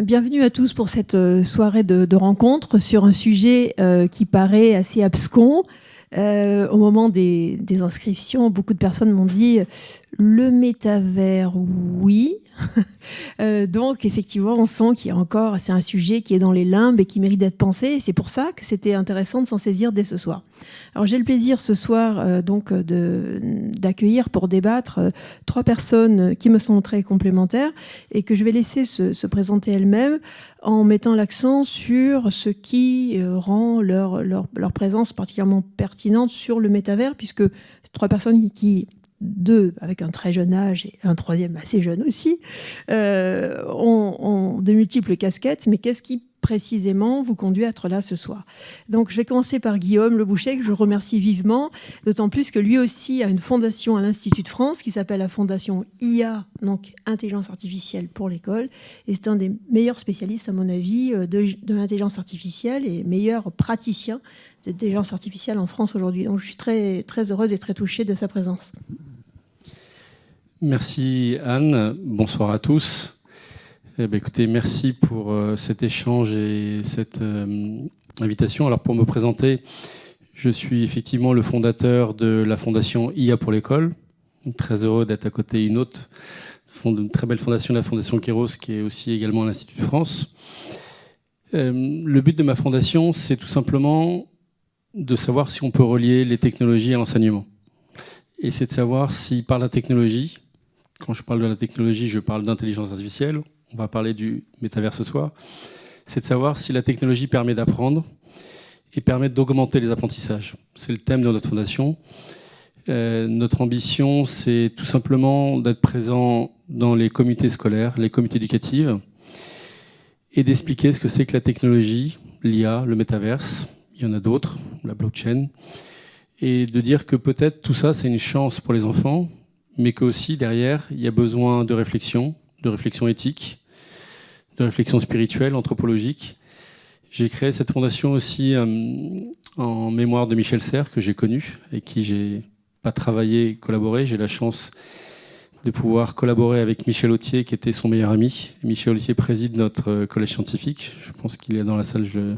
Bienvenue à tous pour cette soirée de rencontre sur un sujet qui paraît assez abscon. Au moment des inscriptions, beaucoup de personnes m'ont dit le métavers, oui. Donc effectivement, on sent qu'il y a encore, c'est un sujet qui est dans les limbes et qui mérite d'être pensé. Et c'est pour ça que c'était intéressant de s'en saisir dès ce soir. Alors j'ai le plaisir ce soir d'accueillir pour débattre trois personnes qui me semblent très complémentaires et que je vais laisser se présenter elles-mêmes en mettant l'accent sur ce qui rend leur présence particulièrement pertinente sur le métavers, puisque c'est trois personnes qui deux avec un très jeune âge et un troisième assez jeune aussi, ont de multiples casquettes, mais qu'est-ce qui précisément vous conduit à être là ce soir? Donc je vais commencer par Guillaume Le Bouchet, que je remercie vivement, d'autant plus que lui aussi a une fondation à l'Institut de France qui s'appelle la fondation IA, donc Intelligence Artificielle pour l'école, et c'est un des meilleurs spécialistes à mon avis de l'intelligence artificielle et meilleur praticien de l'intelligence artificielle en France aujourd'hui. Donc je suis très, très heureuse et très touchée de sa présence. Merci Anne, bonsoir à tous. Écoutez, merci pour cet échange et cette invitation. Alors pour me présenter, je suis effectivement le fondateur de la fondation IA pour l'école. Très heureux d'être à côté d'une autre, une très belle fondation, la fondation Kairos, qui est aussi également à l'Institut de France. Le but de ma fondation, c'est tout simplement de savoir si on peut relier les technologies à l'enseignement. Et c'est de savoir si par la technologie, quand je parle de la technologie, je parle d'intelligence artificielle, on va parler du métavers ce soir, c'est de savoir si la technologie permet d'apprendre et permet d'augmenter les apprentissages. C'est le thème de notre fondation. Notre ambition, c'est tout simplement d'être présent dans les comités scolaires, les comités éducatifs, et d'expliquer ce que c'est que la technologie, l'IA, le métaverse, il y en a d'autres, la blockchain, et de dire que peut-être tout ça, c'est une chance pour les enfants, mais qu'aussi, derrière, il y a besoin de réflexion éthique, de réflexion spirituelle, anthropologique. J'ai créé cette fondation aussi en mémoire de Michel Serres, que j'ai connu, et qui j'ai pas travaillé, collaboré. J'ai la chance de pouvoir collaborer avec Michel Authier, qui était son meilleur ami. Michel Authier préside notre collège scientifique. Je pense qu'il est dans la salle, je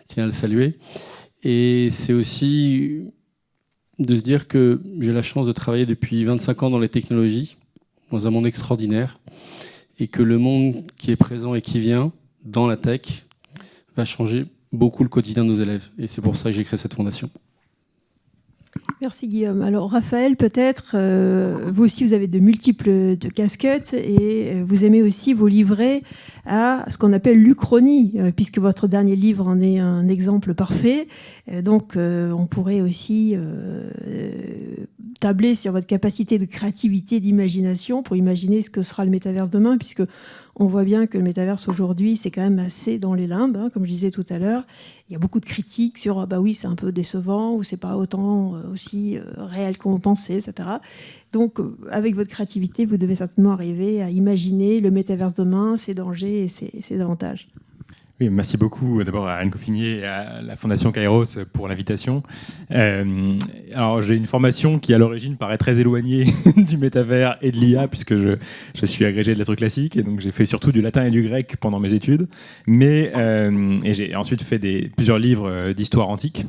tiens à le saluer. Et c'est aussi de se dire que j'ai la chance de travailler depuis 25 ans dans les technologies, dans un monde extraordinaire, et que le monde qui est présent et qui vient dans la tech va changer beaucoup le quotidien de nos élèves. Et c'est pour ça que j'ai créé cette fondation. Merci Guillaume. Alors Raphaël, peut-être, vous aussi vous avez de multiples casquettes et vous aimez aussi vous livrer à ce qu'on appelle l'Uchronie, puisque votre dernier livre en est un exemple parfait. Donc on pourrait aussi tabler sur votre capacité de créativité, d'imagination pour imaginer ce que sera le métaverse demain, puisque on voit bien que le métaverse aujourd'hui, c'est quand même assez dans les limbes, hein, comme je disais tout à l'heure. Il y a beaucoup de critiques sur bah oui, c'est un peu décevant ou c'est pas autant aussi réel qu'on pensait, etc. Donc, avec votre créativité, vous devez certainement arriver à imaginer le métaverse demain, ses dangers et ses avantages. Oui, merci beaucoup d'abord à Anne Coffinier et à la Fondation Kairos pour l'invitation. Alors j'ai une formation qui à l'origine paraît très éloignée du métavers et de l'IA puisque je suis agrégé de lettres classiques et donc j'ai fait surtout du latin et du grec pendant mes études. Et j'ai ensuite fait plusieurs livres d'histoire antique.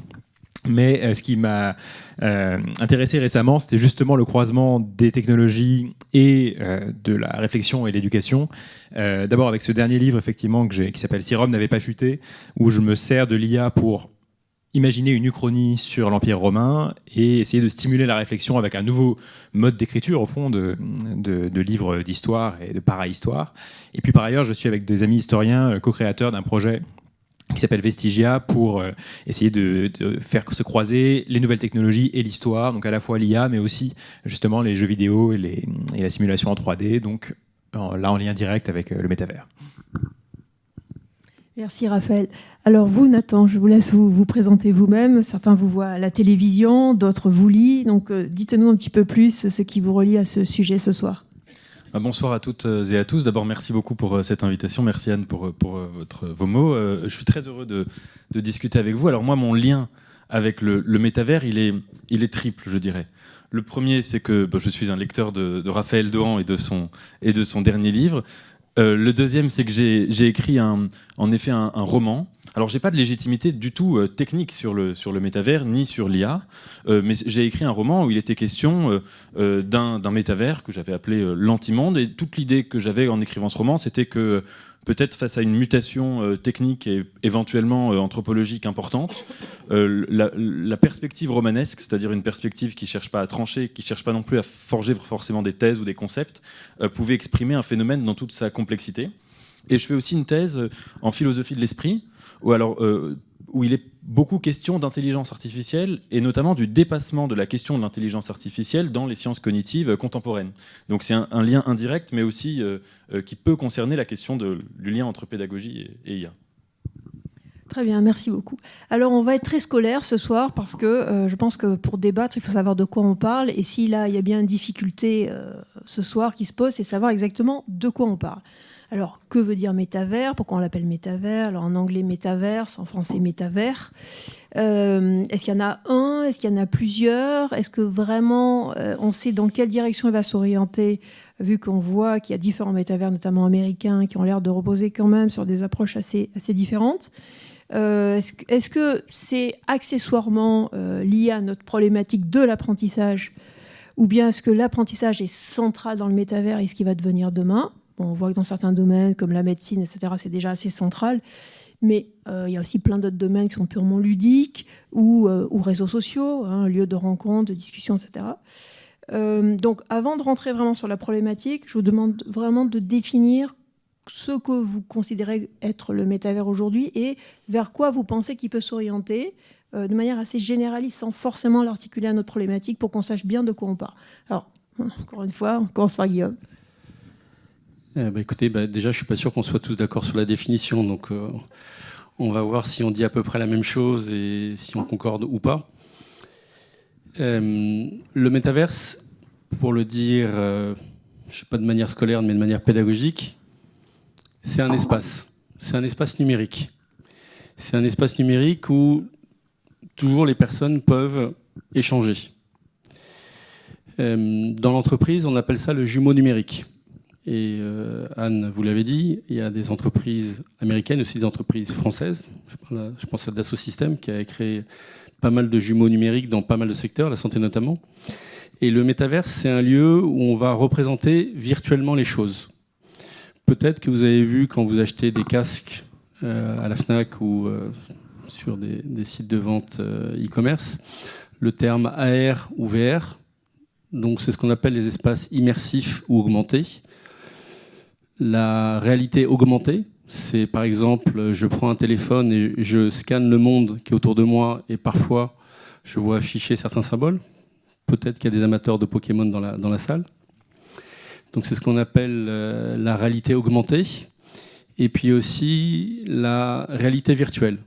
Mais ce qui m'a intéressé récemment, c'était justement le croisement des technologies et de la réflexion et l'éducation. D'abord avec ce dernier livre effectivement qui s'appelle « Si Rome n'avait pas chuté », où je me sers de l'IA pour imaginer une uchronie sur l'Empire romain et essayer de stimuler la réflexion avec un nouveau mode d'écriture, au fond, de livres d'histoire et de para-histoire. Et puis par ailleurs, je suis avec des amis historiens, co-créateurs d'un projet qui s'appelle Vestigia, pour essayer de faire se croiser les nouvelles technologies et l'histoire, donc à la fois l'IA, mais aussi justement les jeux vidéo et la simulation en 3D, donc là en lien direct avec le métavers. Merci Raphaël. Alors vous, Nathan, je vous laisse vous présenter vous-même. Certains vous voient à la télévision, d'autres vous lisent. Donc dites-nous un petit peu plus ce qui vous relie à ce sujet ce soir. Bonsoir à toutes et à tous. D'abord, merci beaucoup pour cette invitation. Merci Anne pour vos mots. Je suis très heureux de discuter avec vous. Alors moi, mon lien avec le métavers, il est triple, je dirais. Le premier, c'est que je suis un lecteur de Raphaël Dohan et de son dernier livre. Le deuxième, c'est que j'ai écrit en effet un roman. Alors, j'ai pas de légitimité du tout technique sur le métavers ni sur l'IA, mais j'ai écrit un roman où il était question d'un métavers que j'avais appelé l'antimonde. Et toute l'idée que j'avais en écrivant ce roman, c'était que peut-être face à une mutation technique et éventuellement anthropologique importante, la perspective romanesque, c'est-à-dire une perspective qui ne cherche pas à trancher, qui ne cherche pas non plus à forger forcément des thèses ou des concepts, pouvait exprimer un phénomène dans toute sa complexité. Et je fais aussi une thèse en philosophie de l'esprit, où il est beaucoup question d'intelligence artificielle et notamment du dépassement de la question de l'intelligence artificielle dans les sciences cognitives contemporaines. Donc c'est un lien indirect, mais aussi qui peut concerner la question du lien entre pédagogie et IA. Très bien, merci beaucoup. Alors, on va être très scolaire ce soir parce que je pense que pour débattre, il faut savoir de quoi on parle. Et si là, il y a bien une difficulté ce soir qui se pose, c'est savoir exactement de quoi on parle. Alors, que veut dire métavers? Pourquoi on l'appelle métavers? Alors, en anglais, métaverse, en français, métavers. Est-ce qu'il y en a un? Est-ce qu'il y en a plusieurs? Est-ce que vraiment, on sait dans quelle direction il va s'orienter, vu qu'on voit qu'il y a différents métavers, notamment américains, qui ont l'air de reposer quand même sur des approches assez différentes? Est-ce que c'est accessoirement lié à notre problématique de l'apprentissage, ou bien est-ce que l'apprentissage est central dans le métavers et ce qui va devenir demain? Bon, on voit que dans certains domaines, comme la médecine, etc., c'est déjà assez central. Mais il y a aussi plein d'autres domaines qui sont purement ludiques ou réseaux sociaux, lieux de rencontre, de discussion, etc. Donc, avant de rentrer vraiment sur la problématique, je vous demande vraiment de définir ce que vous considérez être le métavers aujourd'hui et vers quoi vous pensez qu'il peut s'orienter de manière assez généraliste, sans forcément l'articuler à notre problématique, pour qu'on sache bien de quoi on parle. Alors, encore une fois, on commence par Guillaume. Écoutez, déjà, je ne suis pas sûr qu'on soit tous d'accord sur la définition, donc on va voir si on dit à peu près la même chose et si on concorde ou pas. Le métaverse, pour le dire, je ne sais pas de manière scolaire, mais de manière pédagogique, c'est un espace. C'est un espace numérique. C'est un espace numérique où toujours les personnes peuvent échanger. Dans l'entreprise, on appelle ça le jumeau numérique. Et Anne, vous l'avez dit, il y a des entreprises américaines, aussi des entreprises françaises. Je pense à Dassault Systèmes qui a créé pas mal de jumeaux numériques dans pas mal de secteurs, la santé notamment. Et le métaverse, c'est un lieu où on va représenter virtuellement les choses. Peut-être que vous avez vu quand vous achetez des casques à la Fnac ou sur des sites de vente e-commerce, le terme AR ou VR. Donc c'est ce qu'on appelle les espaces immersifs ou augmentés. La réalité augmentée, c'est par exemple, je prends un téléphone et je scanne le monde qui est autour de moi et parfois je vois afficher certains symboles. Peut-être qu'il y a des amateurs de Pokémon dans la salle. Donc c'est ce qu'on appelle la réalité augmentée. Et puis aussi la réalité virtuelle.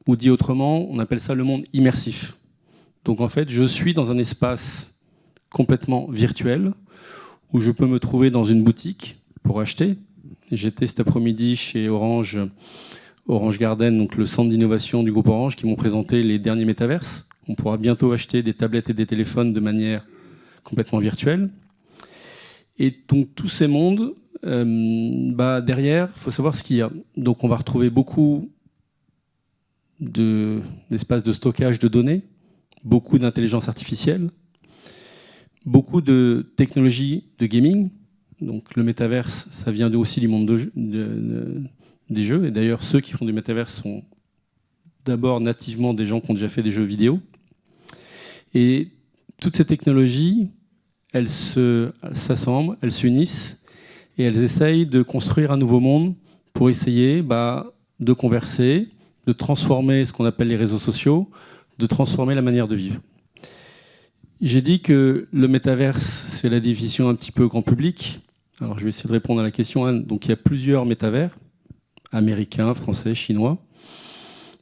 Ou dit autrement, on appelle ça le monde immersif. Donc en fait, je suis dans un espace complètement virtuel où je peux me trouver dans une boutique pour acheter. J'étais cet après-midi chez Orange Garden, donc le centre d'innovation du groupe Orange, qui m'ont présenté les derniers métaverses. On pourra bientôt acheter des tablettes et des téléphones de manière complètement virtuelle. Et donc tous ces mondes, derrière, il faut savoir ce qu'il y a. Donc on va retrouver beaucoup d'espaces de stockage de données, beaucoup d'intelligence artificielle, beaucoup de technologies de gaming. Donc le métaverse, ça vient aussi du monde des jeux. Et d'ailleurs, ceux qui font du métaverse sont d'abord nativement des gens qui ont déjà fait des jeux vidéo. Et toutes ces technologies, elles s'assemblent, elles s'unissent et elles essayent de construire un nouveau monde pour essayer de converser, de transformer ce qu'on appelle les réseaux sociaux, de transformer la manière de vivre. J'ai dit que le métaverse, c'est la définition un petit peu grand public. Alors je vais essayer de répondre à la question, Anne. Donc il y a plusieurs métavers, américains, français, chinois.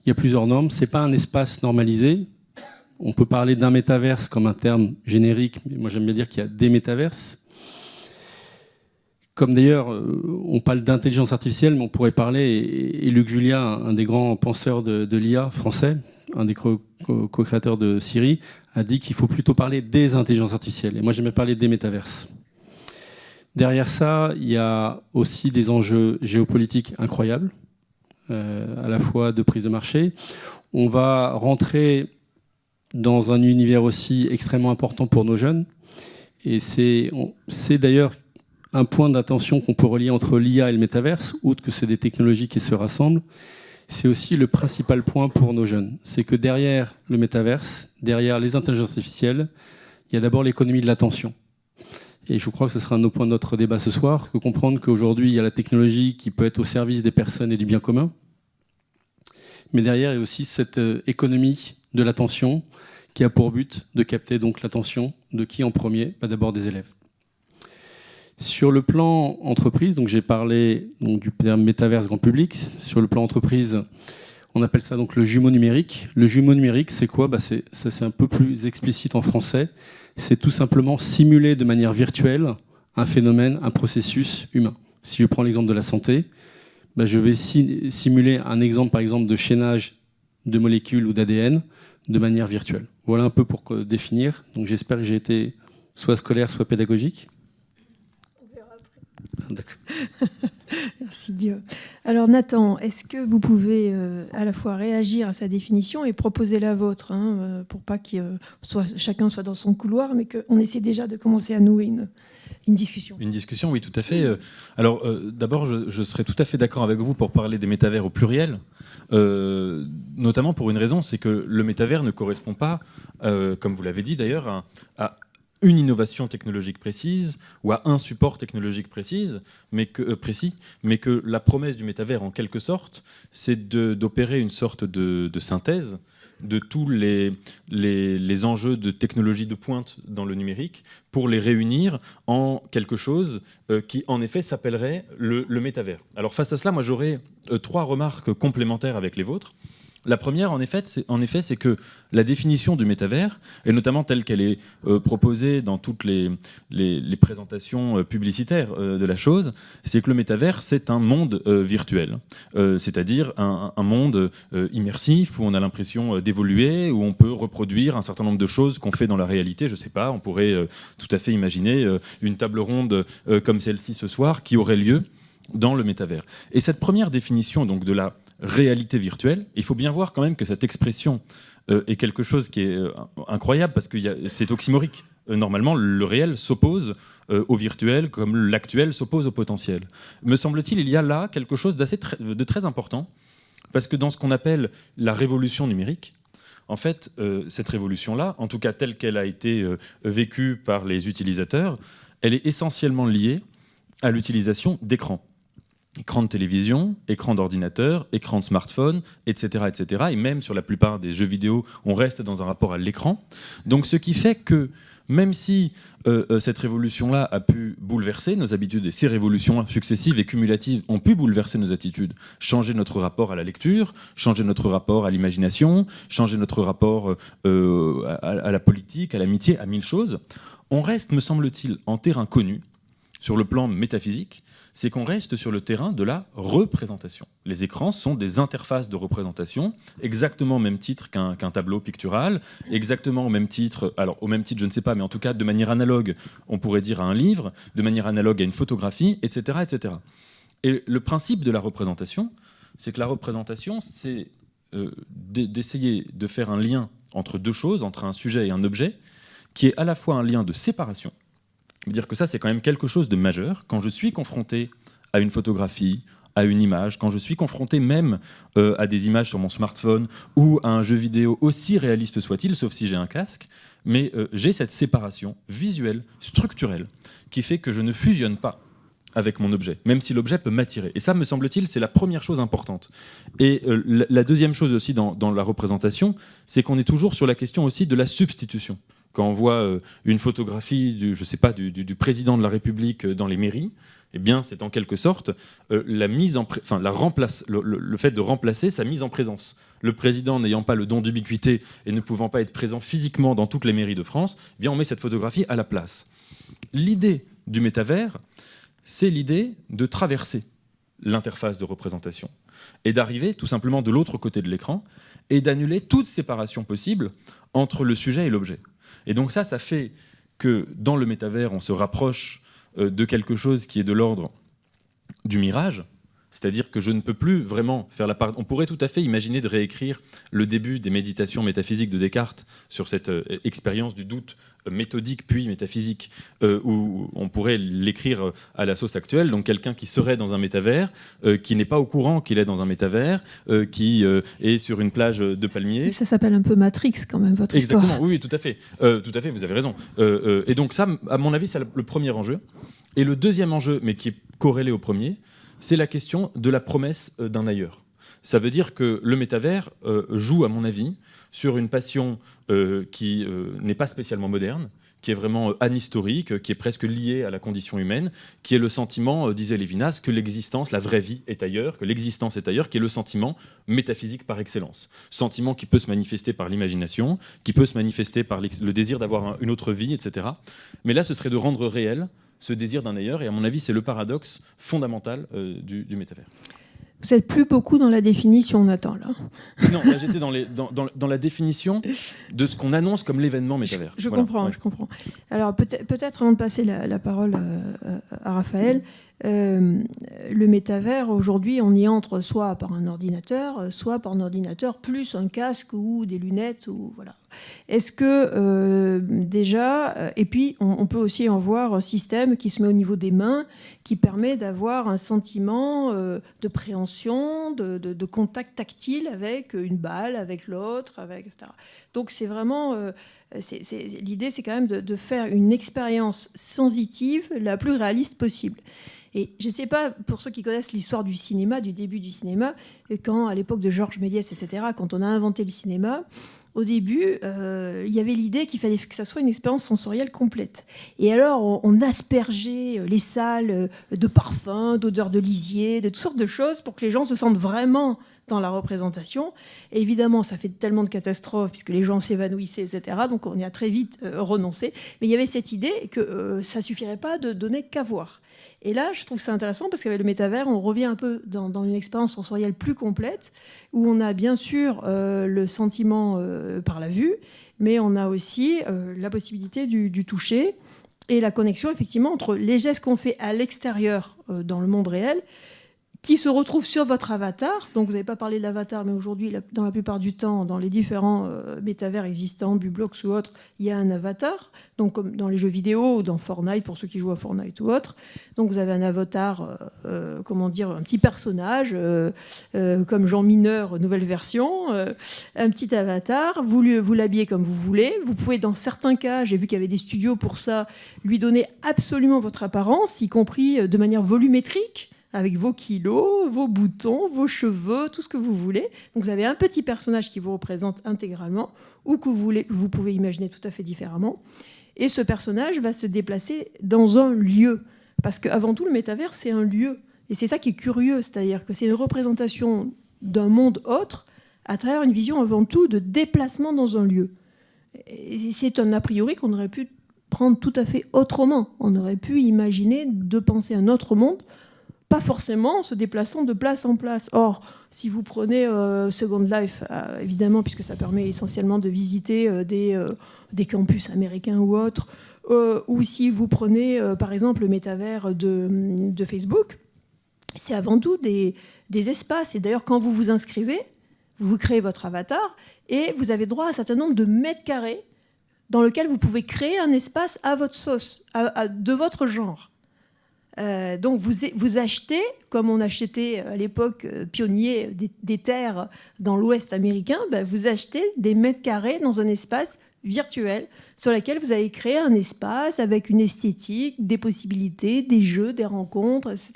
Il y a plusieurs normes. Ce n'est pas un espace normalisé. On peut parler d'un métaverse comme un terme générique, mais moi j'aime bien dire qu'il y a des métaverses. Comme d'ailleurs, on parle d'intelligence artificielle, mais on pourrait parler, et Luc Julia, un des grands penseurs de l'IA français, un des co-créateurs de Siri, a dit qu'il faut plutôt parler des intelligences artificielles. Et moi j'aimais parler des métaverses. Derrière ça, il y a aussi des enjeux géopolitiques incroyables, à la fois de prise de marché. On va rentrer dans un univers aussi extrêmement important pour nos jeunes. Et c'est d'ailleurs un point d'attention qu'on peut relier entre l'IA et le métaverse, outre que c'est des technologies qui se rassemblent. C'est aussi le principal point pour nos jeunes. C'est que derrière le métaverse, derrière les intelligences artificielles, il y a d'abord l'économie de l'attention. Et je crois que ce sera un autre point de notre débat ce soir, que comprendre qu'aujourd'hui, il y a la technologie qui peut être au service des personnes et du bien commun. Mais derrière, il y a aussi cette économie de l'attention qui a pour but de capter donc l'attention de qui en premier ? D'abord des élèves. Sur le plan entreprise, donc j'ai parlé donc, du terme métaverse grand public. Sur le plan entreprise, on appelle ça donc le jumeau numérique. Le jumeau numérique, c'est quoi ? C'est un peu plus explicite en français. C'est tout simplement simuler de manière virtuelle un phénomène, un processus humain. Si je prends l'exemple de la santé, je vais simuler un exemple, par exemple, de chaînage de molécules ou d'ADN de manière virtuelle. Voilà un peu pour définir. Donc j'espère que j'ai été soit scolaire, soit pédagogique. On verra après. D'accord. Merci Dieu. Alors Nathan, est-ce que vous pouvez à la fois réagir à sa définition et proposer la vôtre, pour pas que chacun soit dans son couloir, mais qu'on essaie déjà de commencer à nouer une discussion. Une discussion, oui, tout à fait. Alors, d'abord, je serais tout à fait d'accord avec vous pour parler des métavers au pluriel, notamment pour une raison, c'est que le métavers ne correspond pas, comme vous l'avez dit d'ailleurs, à une innovation technologique précise ou à un support technologique précis, mais que la promesse du métavers, en quelque sorte, c'est d'opérer une sorte de synthèse de tous les enjeux de technologie de pointe dans le numérique pour les réunir en quelque chose qui, en effet, s'appellerait le métavers. Alors, face à cela, moi, j'aurais 3 remarques complémentaires avec les vôtres. La première, en effet, c'est que la définition du métavers, et notamment telle qu'elle est proposée dans toutes les présentations publicitaires de la chose, c'est que le métavers, c'est un monde virtuel, c'est-à-dire un monde immersif où on a l'impression d'évoluer, où on peut reproduire un certain nombre de choses qu'on fait dans la réalité. Je ne sais pas, on pourrait tout à fait imaginer une table ronde comme celle-ci ce soir qui aurait lieu dans le métavers. Et cette première définition donc, de la réalité virtuelle, il faut bien voir quand même que cette expression est quelque chose qui est incroyable parce que c'est oxymorique. Normalement, le réel s'oppose au virtuel comme l'actuel s'oppose au potentiel. Me semble-t-il, il y a là quelque chose de très important parce que dans ce qu'on appelle la révolution numérique, en fait, cette révolution-là, en tout cas telle qu'elle a été vécue par les utilisateurs, elle est essentiellement liée à l'utilisation d'écrans. Écran de télévision, écran d'ordinateur, écran de smartphone, etc., etc. Et même sur la plupart des jeux vidéo, on reste dans un rapport à l'écran. Donc ce qui fait que même si cette révolution-là a pu bouleverser nos habitudes, et ces révolutions successives et cumulatives ont pu bouleverser nos attitudes, changer notre rapport à la lecture, changer notre rapport à l'imagination, changer notre rapport à la politique, à l'amitié, à 1000 choses, on reste, me semble-t-il, en terrain connu, sur le plan métaphysique, c'est qu'on reste sur le terrain de la représentation. Les écrans sont des interfaces de représentation, exactement au même titre qu'un tableau pictural, exactement au même titre, alors au même titre je ne sais pas, mais en tout cas de manière analogue, on pourrait dire à un livre, de manière analogue à une photographie, etc. etc. Et le principe de la représentation, c'est que la représentation, c'est d'essayer de faire un lien entre deux choses, entre un sujet et un objet, qui est à la fois un lien de séparation. Dire que ça, c'est quand même quelque chose de majeur. Quand je suis confronté à une photographie, à une image, quand je suis confronté même à des images sur mon smartphone ou à un jeu vidéo aussi réaliste soit-il, sauf si j'ai un casque, mais j'ai cette séparation visuelle, structurelle, qui fait que je ne fusionne pas avec mon objet, même si l'objet peut m'attirer. Et ça, me semble-t-il, c'est la première chose importante. Et la deuxième chose aussi dans la représentation, c'est qu'on est toujours sur la question aussi de la substitution. Quand on voit une photographie du président de la République dans les mairies, eh bien, c'est en quelque sorte le fait de remplacer sa mise en présence. Le président n'ayant pas le don d'ubiquité et ne pouvant pas être présent physiquement dans toutes les mairies de France, eh bien, on met cette photographie à la place. L'idée du métavers, c'est l'idée de traverser l'interface de représentation et d'arriver tout simplement de l'autre côté de l'écran et d'annuler toute séparation possible entre le sujet et l'objet. Et donc ça fait que dans le métavers, on se rapproche de quelque chose qui est de l'ordre du mirage. C'est-à-dire que je ne peux plus vraiment faire la part. On pourrait tout à fait imaginer de réécrire le début des méditations métaphysiques de Descartes sur cette expérience du doute méthodique puis métaphysique, où on pourrait l'écrire à la sauce actuelle. Donc quelqu'un qui serait dans un métavers, qui n'est pas au courant qu'il est dans un métavers, qui est sur une plage de palmiers. Ça s'appelle un peu Matrix quand même, votre histoire. Exactement, oui, tout à fait. Tout à fait, vous avez raison. Et donc ça, à mon avis, c'est le premier enjeu. Et le deuxième enjeu, mais qui est corrélé au premier, c'est la question de la promesse d'un ailleurs. Ça veut dire que le métavers joue, à mon avis, sur une passion qui n'est pas spécialement moderne, qui est vraiment anhistorique, qui est presque liée à la condition humaine, qui est le sentiment, disait Lévinas, que l'existence, la vraie vie est ailleurs, que l'existence est ailleurs, qui est le sentiment métaphysique par excellence. Sentiment qui peut se manifester par l'imagination, qui peut se manifester par le désir d'avoir une autre vie, etc. Mais là, ce serait de rendre réel ce désir d'un ailleurs, et à mon avis, c'est le paradoxe fondamental du métavers. Vous n'êtes plus beaucoup dans la définition, Nathan, là. Non, là, j'étais dans la définition de ce qu'on annonce comme l'événement métavers. Je Voilà, comprends, ouais. je comprends. Alors, peut-être avant de passer la parole à Raphaël, le métavers, aujourd'hui, on y entre soit par un ordinateur, soit par un ordinateur plus un casque ou des lunettes. Ou, voilà. Est-ce que déjà, et puis on peut aussi en voir un système qui se met au niveau des mains, qui permet d'avoir un sentiment de préhension, de contact tactile avec une balle, avec l'autre, etc. Donc c'est vraiment... l'idée, c'est quand même de faire une expérience sensitive la plus réaliste possible. Et je ne sais pas, pour ceux qui connaissent l'histoire du cinéma, du début du cinéma, quand à l'époque de Georges Méliès, etc., quand on a inventé le cinéma, au début, il y avait l'idée qu'il fallait que ça soit une expérience sensorielle complète. Et alors, on aspergeait les salles de parfums, d'odeurs de lisier, de toutes sortes de choses pour que les gens se sentent vraiment dans la représentation. Et évidemment, ça fait tellement de catastrophes puisque les gens s'évanouissaient, etc. Donc, on y a très vite renoncé. Mais il y avait cette idée que ça ne suffirait pas de donner qu'à voir. Et là, je trouve que c'est intéressant parce qu'avec le métavers, on revient un peu dans une expérience sensorielle plus complète où on a bien sûr le sentiment par la vue, mais on a aussi la possibilité du toucher et la connexion effectivement entre les gestes qu'on fait à l'extérieur dans le monde réel qui se retrouve sur votre avatar. Donc vous n'avez pas parlé de l'avatar, mais aujourd'hui, dans la plupart du temps, dans les différents métavers existants, Bublox ou autres, il y a un avatar. Donc comme dans les jeux vidéo ou dans Fortnite, pour ceux qui jouent à Fortnite ou autre. Donc vous avez un avatar, un petit personnage, comme Jean Mineur, nouvelle version, un petit avatar, vous l'habillez comme vous voulez. Vous pouvez, dans certains cas, j'ai vu qu'il y avait des studios pour ça, lui donner absolument votre apparence, y compris de manière volumétrique, avec vos kilos, vos boutons, vos cheveux, tout ce que vous voulez. Donc vous avez un petit personnage qui vous représente intégralement ou que vous pouvez imaginer tout à fait différemment. Et ce personnage va se déplacer dans un lieu. Parce qu'avant tout, le métavers, c'est un lieu. Et c'est ça qui est curieux, c'est-à-dire que c'est une représentation d'un monde autre à travers une vision avant tout de déplacement dans un lieu. Et c'est un a priori qu'on aurait pu prendre tout à fait autrement. On aurait pu imaginer de penser un autre monde, pas forcément en se déplaçant de place en place. Or, si vous prenez Second Life, évidemment, puisque ça permet essentiellement de visiter des campus américains ou autres, ou si vous prenez, par exemple, le métavers de Facebook, c'est avant tout des espaces. Et d'ailleurs, quand vous vous inscrivez, vous créez votre avatar et vous avez droit à un certain nombre de mètres carrés dans lequel vous pouvez créer un espace à votre sauce, de votre genre. Donc vous achetez, comme on achetait à l'époque pionnier des terres dans l'Ouest américain, vous achetez des mètres carrés dans un espace virtuel sur lequel vous avez créé un espace avec une esthétique, des possibilités, des jeux, des rencontres, etc.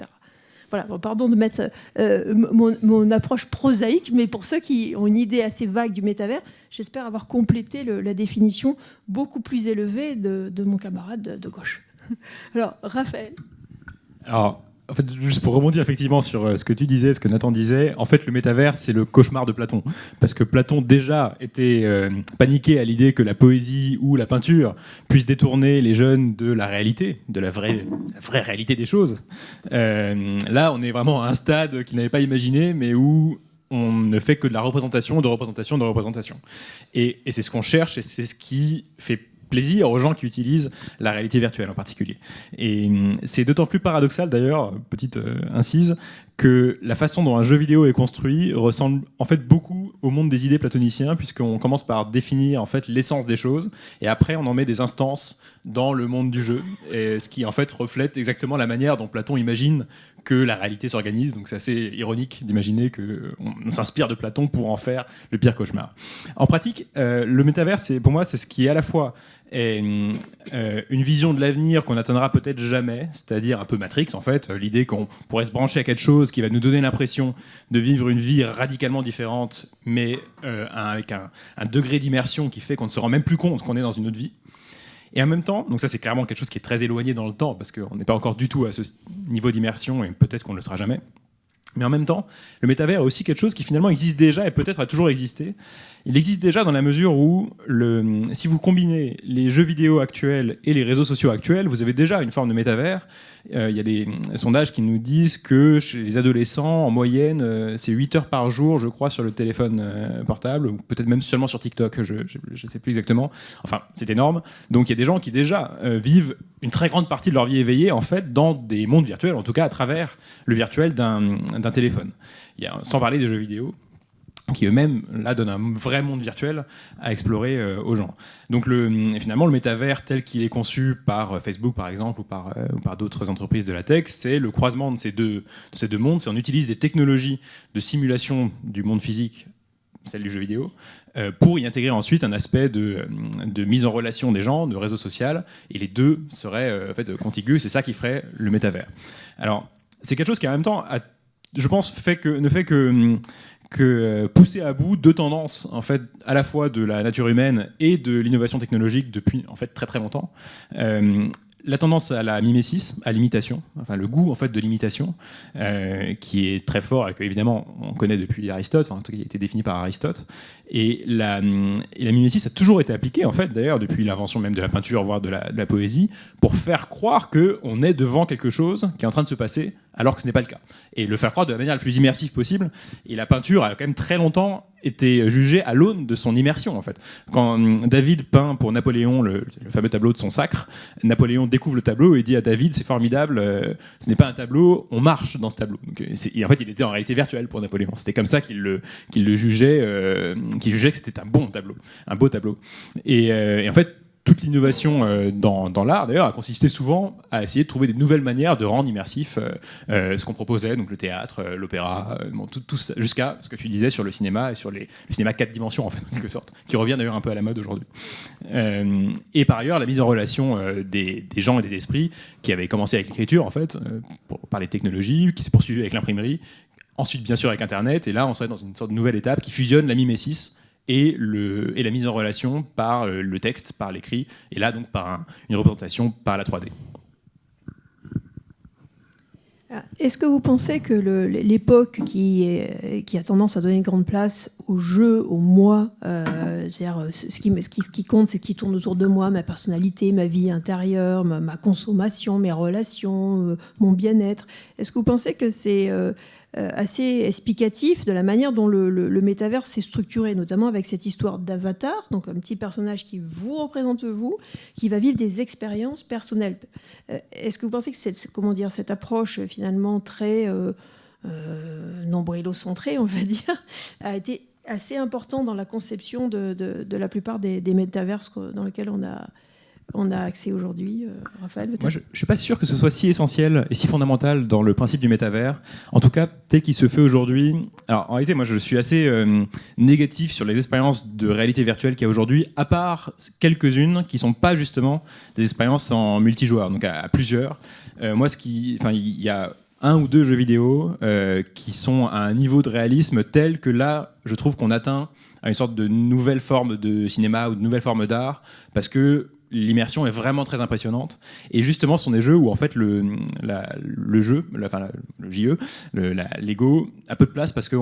Voilà, bon, pardon de mettre mon approche prosaïque, mais pour ceux qui ont une idée assez vague du métavers, j'espère avoir complété la définition beaucoup plus élevée de mon camarade de gauche. Alors, Raphaël. Alors, en fait, juste pour rebondir effectivement sur ce que tu disais, ce que Nathan disait, en fait, le métavers, c'est le cauchemar de Platon. Parce que Platon, déjà, était paniqué à l'idée que la poésie ou la peinture puisse détourner les jeunes de la réalité, de la vraie réalité des choses. Là, on est vraiment à un stade qu'il n'avait pas imaginé, mais où on ne fait que de la représentation, de représentation, de représentation. Et c'est ce qu'on cherche, et c'est ce qui fait plaisir aux gens qui utilisent la réalité virtuelle en particulier. Et c'est d'autant plus paradoxal d'ailleurs, petite incise, que la façon dont un jeu vidéo est construit ressemble en fait beaucoup au monde des idées platoniciens, puisqu'on commence par définir en fait l'essence des choses, et après on en met des instances dans le monde du jeu, et ce qui en fait reflète exactement la manière dont Platon imagine que la réalité s'organise. Donc c'est assez ironique d'imaginer qu'on s'inspire de Platon pour en faire le pire cauchemar. En pratique, le métavers, pour moi, c'est ce qui est à la fois une vision de l'avenir qu'on n'atteindra peut-être jamais, c'est-à-dire un peu Matrix en fait, l'idée qu'on pourrait se brancher à quelque chose qui va nous donner l'impression de vivre une vie radicalement différente, mais avec un degré d'immersion qui fait qu'on ne se rend même plus compte qu'on est dans une autre vie. Et en même temps, donc ça c'est clairement quelque chose qui est très éloigné dans le temps, parce qu'on n'est pas encore du tout à ce niveau d'immersion, et peut-être qu'on ne le sera jamais. Mais en même temps, le métavers est aussi quelque chose qui finalement existe déjà et peut-être a toujours existé. Il existe déjà dans la mesure où, si vous combinez les jeux vidéo actuels et les réseaux sociaux actuels, vous avez déjà une forme de métavers. Il y a des sondages qui nous disent que chez les adolescents, en moyenne, c'est 8 heures par jour, je crois, sur le téléphone portable, ou peut-être même seulement sur TikTok, je ne sais plus exactement. Enfin, c'est énorme. Donc il y a des gens qui déjà vivent une très grande partie de leur vie éveillée, en fait, dans des mondes virtuels, en tout cas à travers le virtuel d'un téléphone. Sans parler des jeux vidéo, qui eux-mêmes, là, donnent un vrai monde virtuel à explorer aux gens. Donc finalement, le métavers tel qu'il est conçu par Facebook, par exemple, ou par d'autres entreprises de la tech, c'est le croisement de ces deux mondes. On utilise des technologies de simulation du monde physique, celle du jeu vidéo, pour y intégrer ensuite un aspect de mise en relation des gens, de réseau social, et les deux seraient en fait contigus, c'est ça qui ferait le métavers. Alors, c'est quelque chose qui en même temps, je pense, ne fait que pousser à bout deux tendances, en fait, à la fois de la nature humaine et de l'innovation technologique depuis en fait très très longtemps. La tendance à la mimésis, à l'imitation, enfin le goût en fait de l'imitation, qui est très fort et que évidemment on connaît depuis Aristote, enfin en tout cas qui a été défini par Aristote. Et la mimésis a toujours été appliquée en fait, d'ailleurs depuis l'invention même de la peinture, voire de la poésie, pour faire croire qu'on est devant quelque chose qui est en train de se passer, alors que ce n'est pas le cas. Et le faire croire de la manière la plus immersive possible. Et la peinture a quand même très longtemps été jugée à l'aune de son immersion en fait. Quand David peint pour Napoléon le fameux tableau de son sacre, Napoléon découvre le tableau et dit à David, c'est formidable, ce n'est pas un tableau, on marche dans ce tableau. Donc, et en fait, il était en réalité virtuel pour Napoléon. C'était comme ça qu'il le jugeait, qu'il jugeait que c'était un bon tableau, un beau tableau. Et en fait, toute l'innovation dans l'art, d'ailleurs, a consisté souvent à essayer de trouver des nouvelles manières de rendre immersif ce qu'on proposait, donc le théâtre, l'opéra, tout ça, jusqu'à ce que tu disais sur le cinéma et sur le cinéma 4 dimensions, en fait, en quelque sorte, qui revient d'ailleurs un peu à la mode aujourd'hui. Et par ailleurs, la mise en relation des gens et des esprits, qui avait commencé avec l'écriture, en fait, par les technologies, qui s'est poursuivie avec l'imprimerie, ensuite, bien sûr, avec Internet, et là, on serait dans une sorte de nouvelle étape qui fusionne la mimésis et la mise en relation par le texte, par l'écrit, et là donc par une représentation par la 3D. Est-ce que vous pensez que l'époque qui a tendance à donner une grande place au jeu, au moi, c'est-à-dire ce qui compte, c'est ce qui tourne autour de moi, ma personnalité, ma vie intérieure, ma consommation, mes relations, mon bien-être, est-ce que vous pensez que c'est assez explicatif de la manière dont le métavers s'est structuré, notamment avec cette histoire d'avatar, donc un petit personnage qui vous représente vous, qui va vivre des expériences personnelles. Est-ce que vous pensez que cette approche finalement très nombrilocentrée, on va dire, a été assez importante dans la conception de la plupart des métavers dans lesquels on a accès aujourd'hui, Raphaël? Moi, je ne suis pas sûr que ce soit si essentiel et si fondamental dans le principe du métavers. En tout cas, tel qu'il se fait aujourd'hui. Alors, en réalité, moi, je suis assez négatif sur les expériences de réalité virtuelle qu'il y a aujourd'hui, à part quelques-unes qui ne sont pas justement des expériences en multijoueur, donc à plusieurs. Il y a un ou deux jeux vidéo qui sont à un niveau de réalisme tel que là, je trouve qu'on atteint à une sorte de nouvelle forme de cinéma ou de nouvelle forme d'art, parce que l'immersion est vraiment très impressionnante. Et justement, ce sont des jeux où en fait le JE, Lego, a peu de place parce que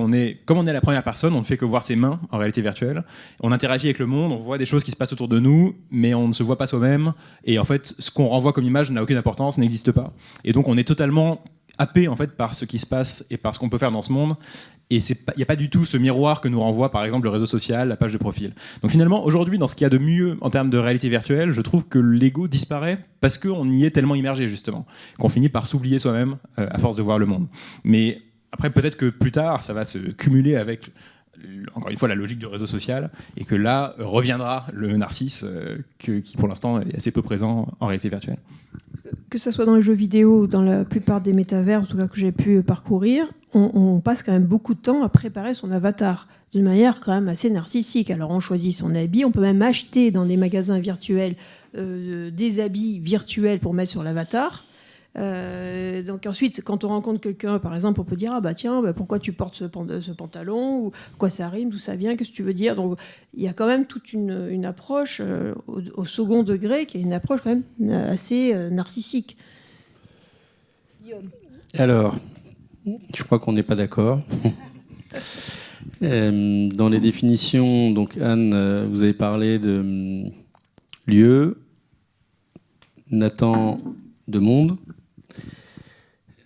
comme on est à la première personne, on ne fait que voir ses mains en réalité virtuelle. On interagit avec le monde, on voit des choses qui se passent autour de nous, mais on ne se voit pas soi-même. Et en fait, ce qu'on renvoie comme image n'a aucune importance, n'existe pas. Et donc, on est totalement happé en fait par ce qui se passe et par ce qu'on peut faire dans ce monde. Et il n'y a pas du tout ce miroir que nous renvoie par exemple le réseau social, la page de profil. Donc finalement, aujourd'hui, dans ce qu'il y a de mieux en termes de réalité virtuelle, je trouve que l'ego disparaît parce qu'on y est tellement immergé justement, qu'on finit par s'oublier soi-même à force de voir le monde. Mais après, peut-être que plus tard, ça va se cumuler avec, encore une fois, la logique du réseau social, et que là reviendra le narcisse qui pour l'instant est assez peu présent en réalité virtuelle. Que ce soit dans les jeux vidéo ou dans la plupart des métavers, en tout cas que j'ai pu parcourir, on passe quand même beaucoup de temps à préparer son avatar d'une manière quand même assez narcissique. Alors on choisit son habit, on peut même acheter dans des magasins virtuels des habits virtuels pour mettre sur l'avatar. Donc ensuite, quand on rencontre quelqu'un, par exemple, on peut dire pourquoi tu portes ce pantalon, ou quoi ça rime, d'où ça vient, qu'est-ce que tu veux dire. Donc il y a quand même toute une approche au second degré qui est une approche quand même assez narcissique. Guillaume. Alors, je crois qu'on n'est pas d'accord. Dans les définitions, donc Anne, vous avez parlé de lieu, Nathan de monde.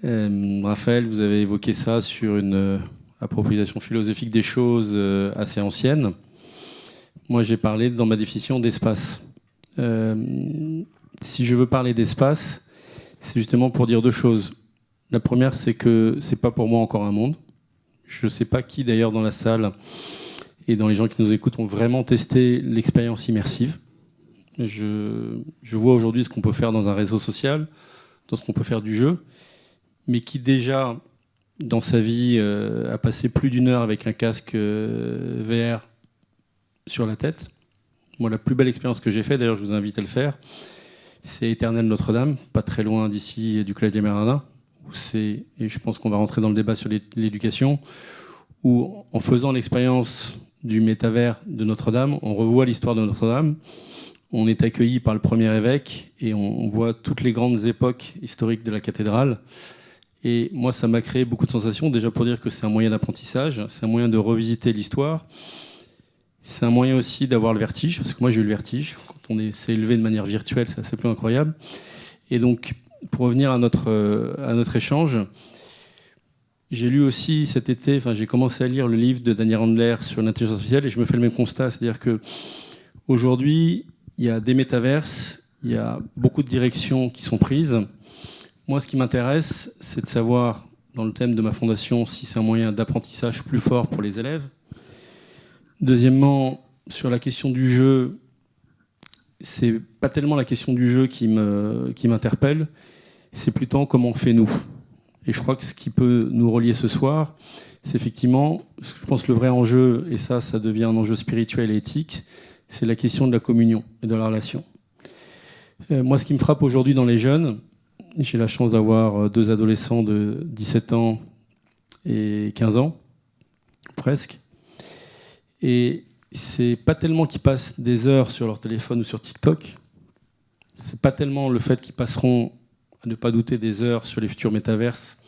Raphaël, vous avez évoqué ça sur une appropriation philosophique des choses assez ancienne. Moi, j'ai parlé dans ma définition d'espace. Si je veux parler d'espace, c'est justement pour dire deux choses. La première, c'est que c'est pas pour moi encore un monde. Je ne sais pas qui, d'ailleurs, dans la salle et dans les gens qui nous écoutent, ont vraiment testé l'expérience immersive. Je vois aujourd'hui ce qu'on peut faire dans un réseau social, dans ce qu'on peut faire du jeu, mais qui déjà, dans sa vie, a passé plus d'une heure avec un casque VR sur la tête. Moi, la plus belle expérience que j'ai faite, d'ailleurs, je vous invite à le faire, c'est Éternel Notre-Dame, pas très loin d'ici, du Collège des Mérindins, et je pense qu'on va rentrer dans le débat sur l'éducation, où en faisant l'expérience du métavers de Notre-Dame, on revoit l'histoire de Notre-Dame, on est accueilli par le premier évêque et on voit toutes les grandes époques historiques de la cathédrale. Et moi, ça m'a créé beaucoup de sensations, déjà pour dire que c'est un moyen d'apprentissage, c'est un moyen de revisiter l'histoire, c'est un moyen aussi d'avoir le vertige, parce que moi j'ai eu le vertige, quand on s'est élevé de manière virtuelle, c'est assez peu incroyable. Et donc, pour revenir à notre échange, j'ai lu aussi cet été, j'ai commencé à lire le livre de Daniel Handler sur l'intelligence artificielle et je me fais le même constat, c'est-à-dire qu'aujourd'hui, il y a des métaverses, il y a beaucoup de directions qui sont prises. Moi, ce qui m'intéresse, c'est de savoir, dans le thème de ma fondation, si c'est un moyen d'apprentissage plus fort pour les élèves. Deuxièmement, sur la question du jeu, c'est pas tellement la question du jeu qui m'interpelle, c'est plutôt comment on fait nous. Et je crois que ce qui peut nous relier ce soir, c'est effectivement, je pense, le vrai enjeu, et ça devient un enjeu spirituel et éthique, c'est la question de la communion et de la relation. Moi, ce qui me frappe aujourd'hui dans les jeunes, j'ai la chance d'avoir 2 adolescents de 17 ans et 15 ans, presque. Et c'est pas tellement qu'ils passent des heures sur leur téléphone ou sur TikTok, c'est pas tellement le fait qu'ils passeront, à ne pas douter, des heures sur les futurs métaverses,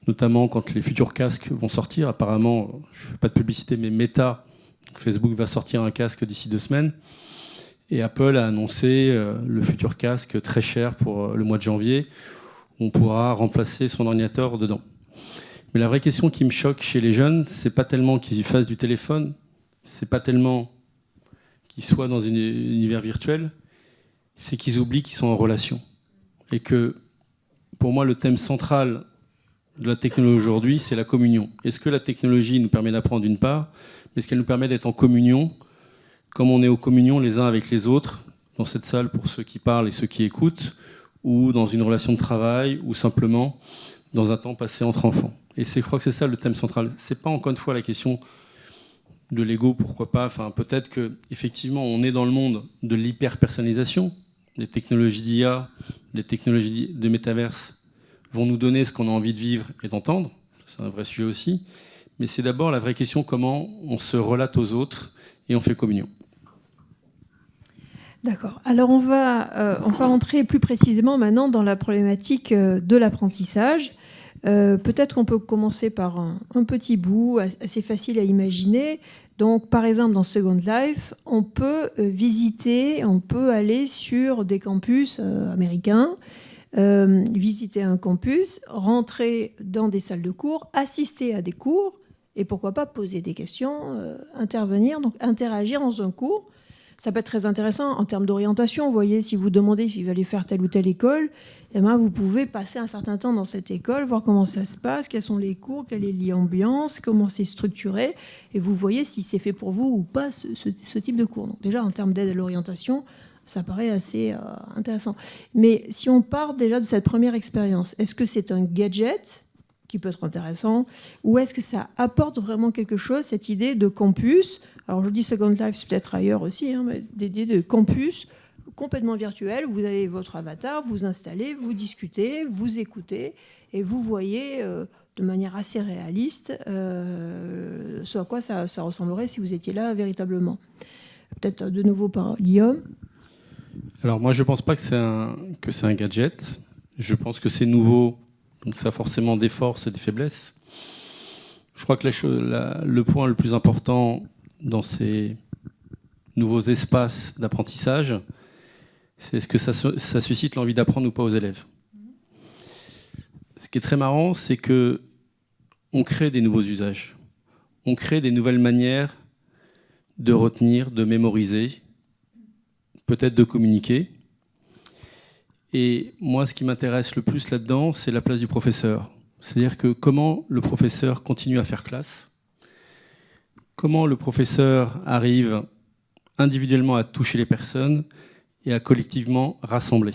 notamment quand les futurs casques vont sortir. Apparemment, je ne fais pas de publicité, mais Meta, Facebook va sortir un casque d'ici 2 semaines. Et Apple a annoncé le futur casque très cher pour le mois de janvier, où on pourra remplacer son ordinateur dedans. Mais la vraie question qui me choque chez les jeunes, c'est pas tellement qu'ils y fassent du téléphone, c'est pas tellement qu'ils soient dans un univers virtuel, c'est qu'ils oublient qu'ils sont en relation. Et que, pour moi, le thème central de la technologie aujourd'hui, c'est la communion. Est-ce que la technologie nous permet d'apprendre d'une part, mais est-ce qu'elle nous permet d'être en communion, comme on est aux communions les uns avec les autres, dans cette salle pour ceux qui parlent et ceux qui écoutent, ou dans une relation de travail, ou simplement dans un temps passé entre enfants. Et je crois que c'est ça le thème central. C'est pas encore une fois la question de l'ego, pourquoi pas. Enfin, peut-être qu'effectivement, on est dans le monde de l'hyper-personnalisation. Les technologies d'IA, les technologies de métaverse vont nous donner ce qu'on a envie de vivre et d'entendre. C'est un vrai sujet aussi. Mais c'est d'abord la vraie question, comment on se relate aux autres et on fait communion. D'accord. Alors on va rentrer plus précisément maintenant dans la problématique de l'apprentissage. Peut-être qu'on peut commencer par un petit bout assez facile à imaginer. Donc, par exemple, dans Second Life, on peut visiter, on peut aller sur des campus américains visiter un campus, rentrer dans des salles de cours, assister à des cours et pourquoi pas poser des questions, intervenir, donc interagir dans un cours. Ça peut être très intéressant en termes d'orientation. Vous voyez, si vous demandez si vous allez faire telle ou telle école, eh ben, vous pouvez passer un certain temps dans cette école, voir comment ça se passe, quels sont les cours, quelle est l'ambiance, comment c'est structuré, et vous voyez si c'est fait pour vous ou pas ce type de cours. Donc déjà, en termes d'aide à l'orientation, ça paraît assez intéressant. Mais si on part déjà de cette première expérience, est-ce que c'est un gadget qui peut être intéressant, ou est-ce que ça apporte vraiment quelque chose, cette idée de campus? Alors je dis Second Life, c'est peut-être ailleurs aussi, hein, mais des idées de campus complètement virtuel. Vous avez votre avatar, vous installez, vous discutez, vous écoutez, et vous voyez de manière assez réaliste ce à quoi ça ressemblerait si vous étiez là véritablement. Peut-être de nouveau par Guillaume. Alors moi je ne pense pas que c'est un gadget. Je pense que c'est nouveau, donc ça a forcément des forces et des faiblesses. Je crois que le point le plus important dans ces nouveaux espaces d'apprentissage, c'est est-ce que ça suscite l'envie d'apprendre ou pas aux élèves. Ce qui est très marrant, c'est que on crée des nouveaux usages. On crée des nouvelles manières de retenir, de mémoriser, peut-être de communiquer. Et moi, ce qui m'intéresse le plus là-dedans, c'est la place du professeur. C'est-à-dire que comment le professeur continue à faire classe, comment le professeur arrive individuellement à toucher les personnes et à collectivement rassembler.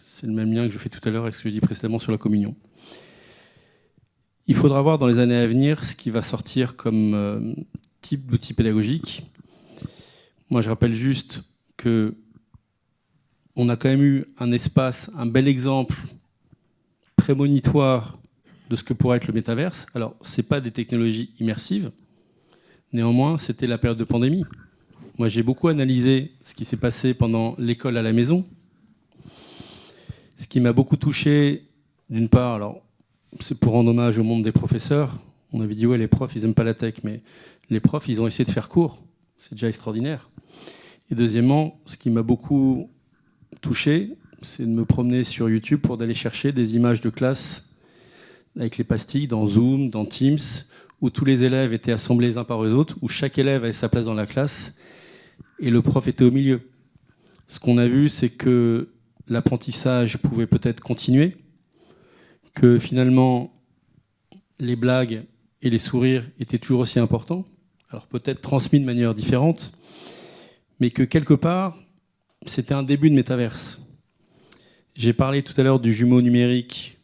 C'est le même lien que je fais tout à l'heure avec ce que je dis précédemment sur la communion. Il faudra voir dans les années à venir ce qui va sortir comme type d'outil pédagogique. Moi, je rappelle juste que on a quand même eu un espace, un bel exemple prémonitoire de ce que pourrait être le métaverse. Alors, ce n'est pas des technologies immersives. Néanmoins, c'était la période de pandémie. Moi, j'ai beaucoup analysé ce qui s'est passé pendant l'école à la maison. Ce qui m'a beaucoup touché, d'une part, alors, c'est pour rendre hommage au monde des professeurs. On avait dit, ouais, les profs, ils n'aiment pas la tech, mais les profs, ils ont essayé de faire court. C'est déjà extraordinaire. Et deuxièmement, ce qui m'a beaucoup touché, c'est de me promener sur YouTube pour d'aller chercher des images de classe avec les pastilles dans Zoom, dans Teams, où tous les élèves étaient assemblés les uns par les autres, où chaque élève avait sa place dans la classe et le prof était au milieu. Ce qu'on a vu, c'est que l'apprentissage pouvait peut-être continuer, que finalement les blagues et les sourires étaient toujours aussi importants, alors peut-être transmis de manière différente, mais que quelque part, c'était un début de métaverse. J'ai parlé tout à l'heure du jumeau numérique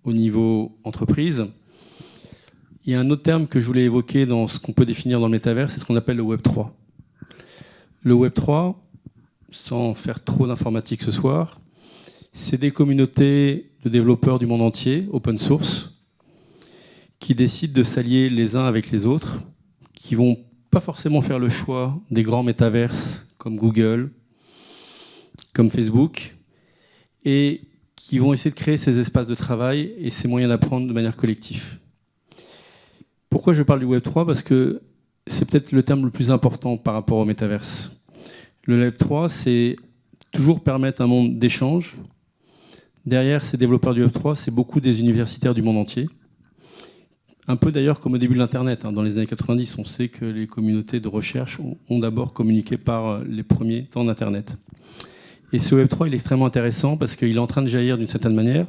au niveau entreprise. Il y a un autre terme que je voulais évoquer dans ce qu'on peut définir dans le métaverse, c'est ce qu'on appelle le Web 3. Le Web 3, sans faire trop d'informatique ce soir, c'est des communautés de développeurs du monde entier, open source, qui décident de s'allier les uns avec les autres, qui vont pas forcément faire le choix des grands métaverses comme Google, comme Facebook, et qui vont essayer de créer ces espaces de travail et ces moyens d'apprendre de manière collective. Pourquoi je parle du Web 3 ? Parce que c'est peut-être le terme le plus important par rapport au métaverse. Le Web 3, c'est toujours permettre un monde d'échange. Derrière ces développeurs du Web 3, c'est beaucoup des universitaires du monde entier. Un peu d'ailleurs comme au début de l'Internet. Dans les années 90, on sait que les communautés de recherche ont d'abord communiqué par les premiers temps d'Internet. Et ce Web 3, il est extrêmement intéressant parce qu'il est en train de jaillir d'une certaine manière.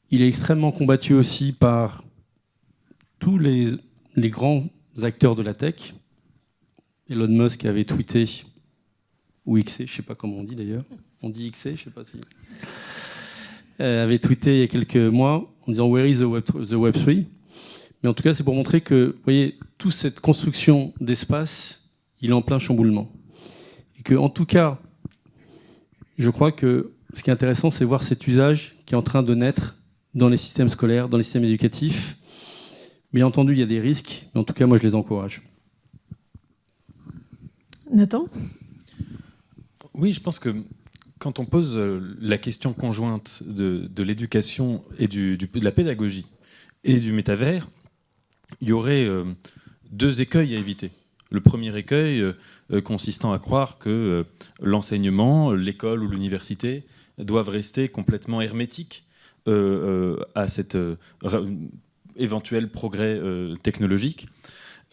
Il est extrêmement combattu aussi par tous les grands acteurs de la tech. Elon Musk avait tweeté, ou XC, je ne sais pas comment on dit d'ailleurs. On dit XC, je ne sais pas si... avait tweeté il y a quelques mois en disant « Where is the Web 3 ?» Mais en tout cas, c'est pour montrer que, vous voyez, toute cette construction d'espace, il est en plein chamboulement. Et que, en tout cas, je crois que ce qui est intéressant, c'est voir cet usage qui est en train de naître dans les systèmes scolaires, dans les systèmes éducatifs. Bien entendu, il y a des risques, mais en tout cas, moi, je les encourage. Nathan ? Oui, je pense que quand on pose la question conjointe de l'éducation et de la pédagogie et du métavers, il y aurait deux écueils à éviter. Le premier écueil consistant à croire que l'enseignement, l'école ou l'université doivent rester complètement hermétiques à cet éventuel progrès technologique.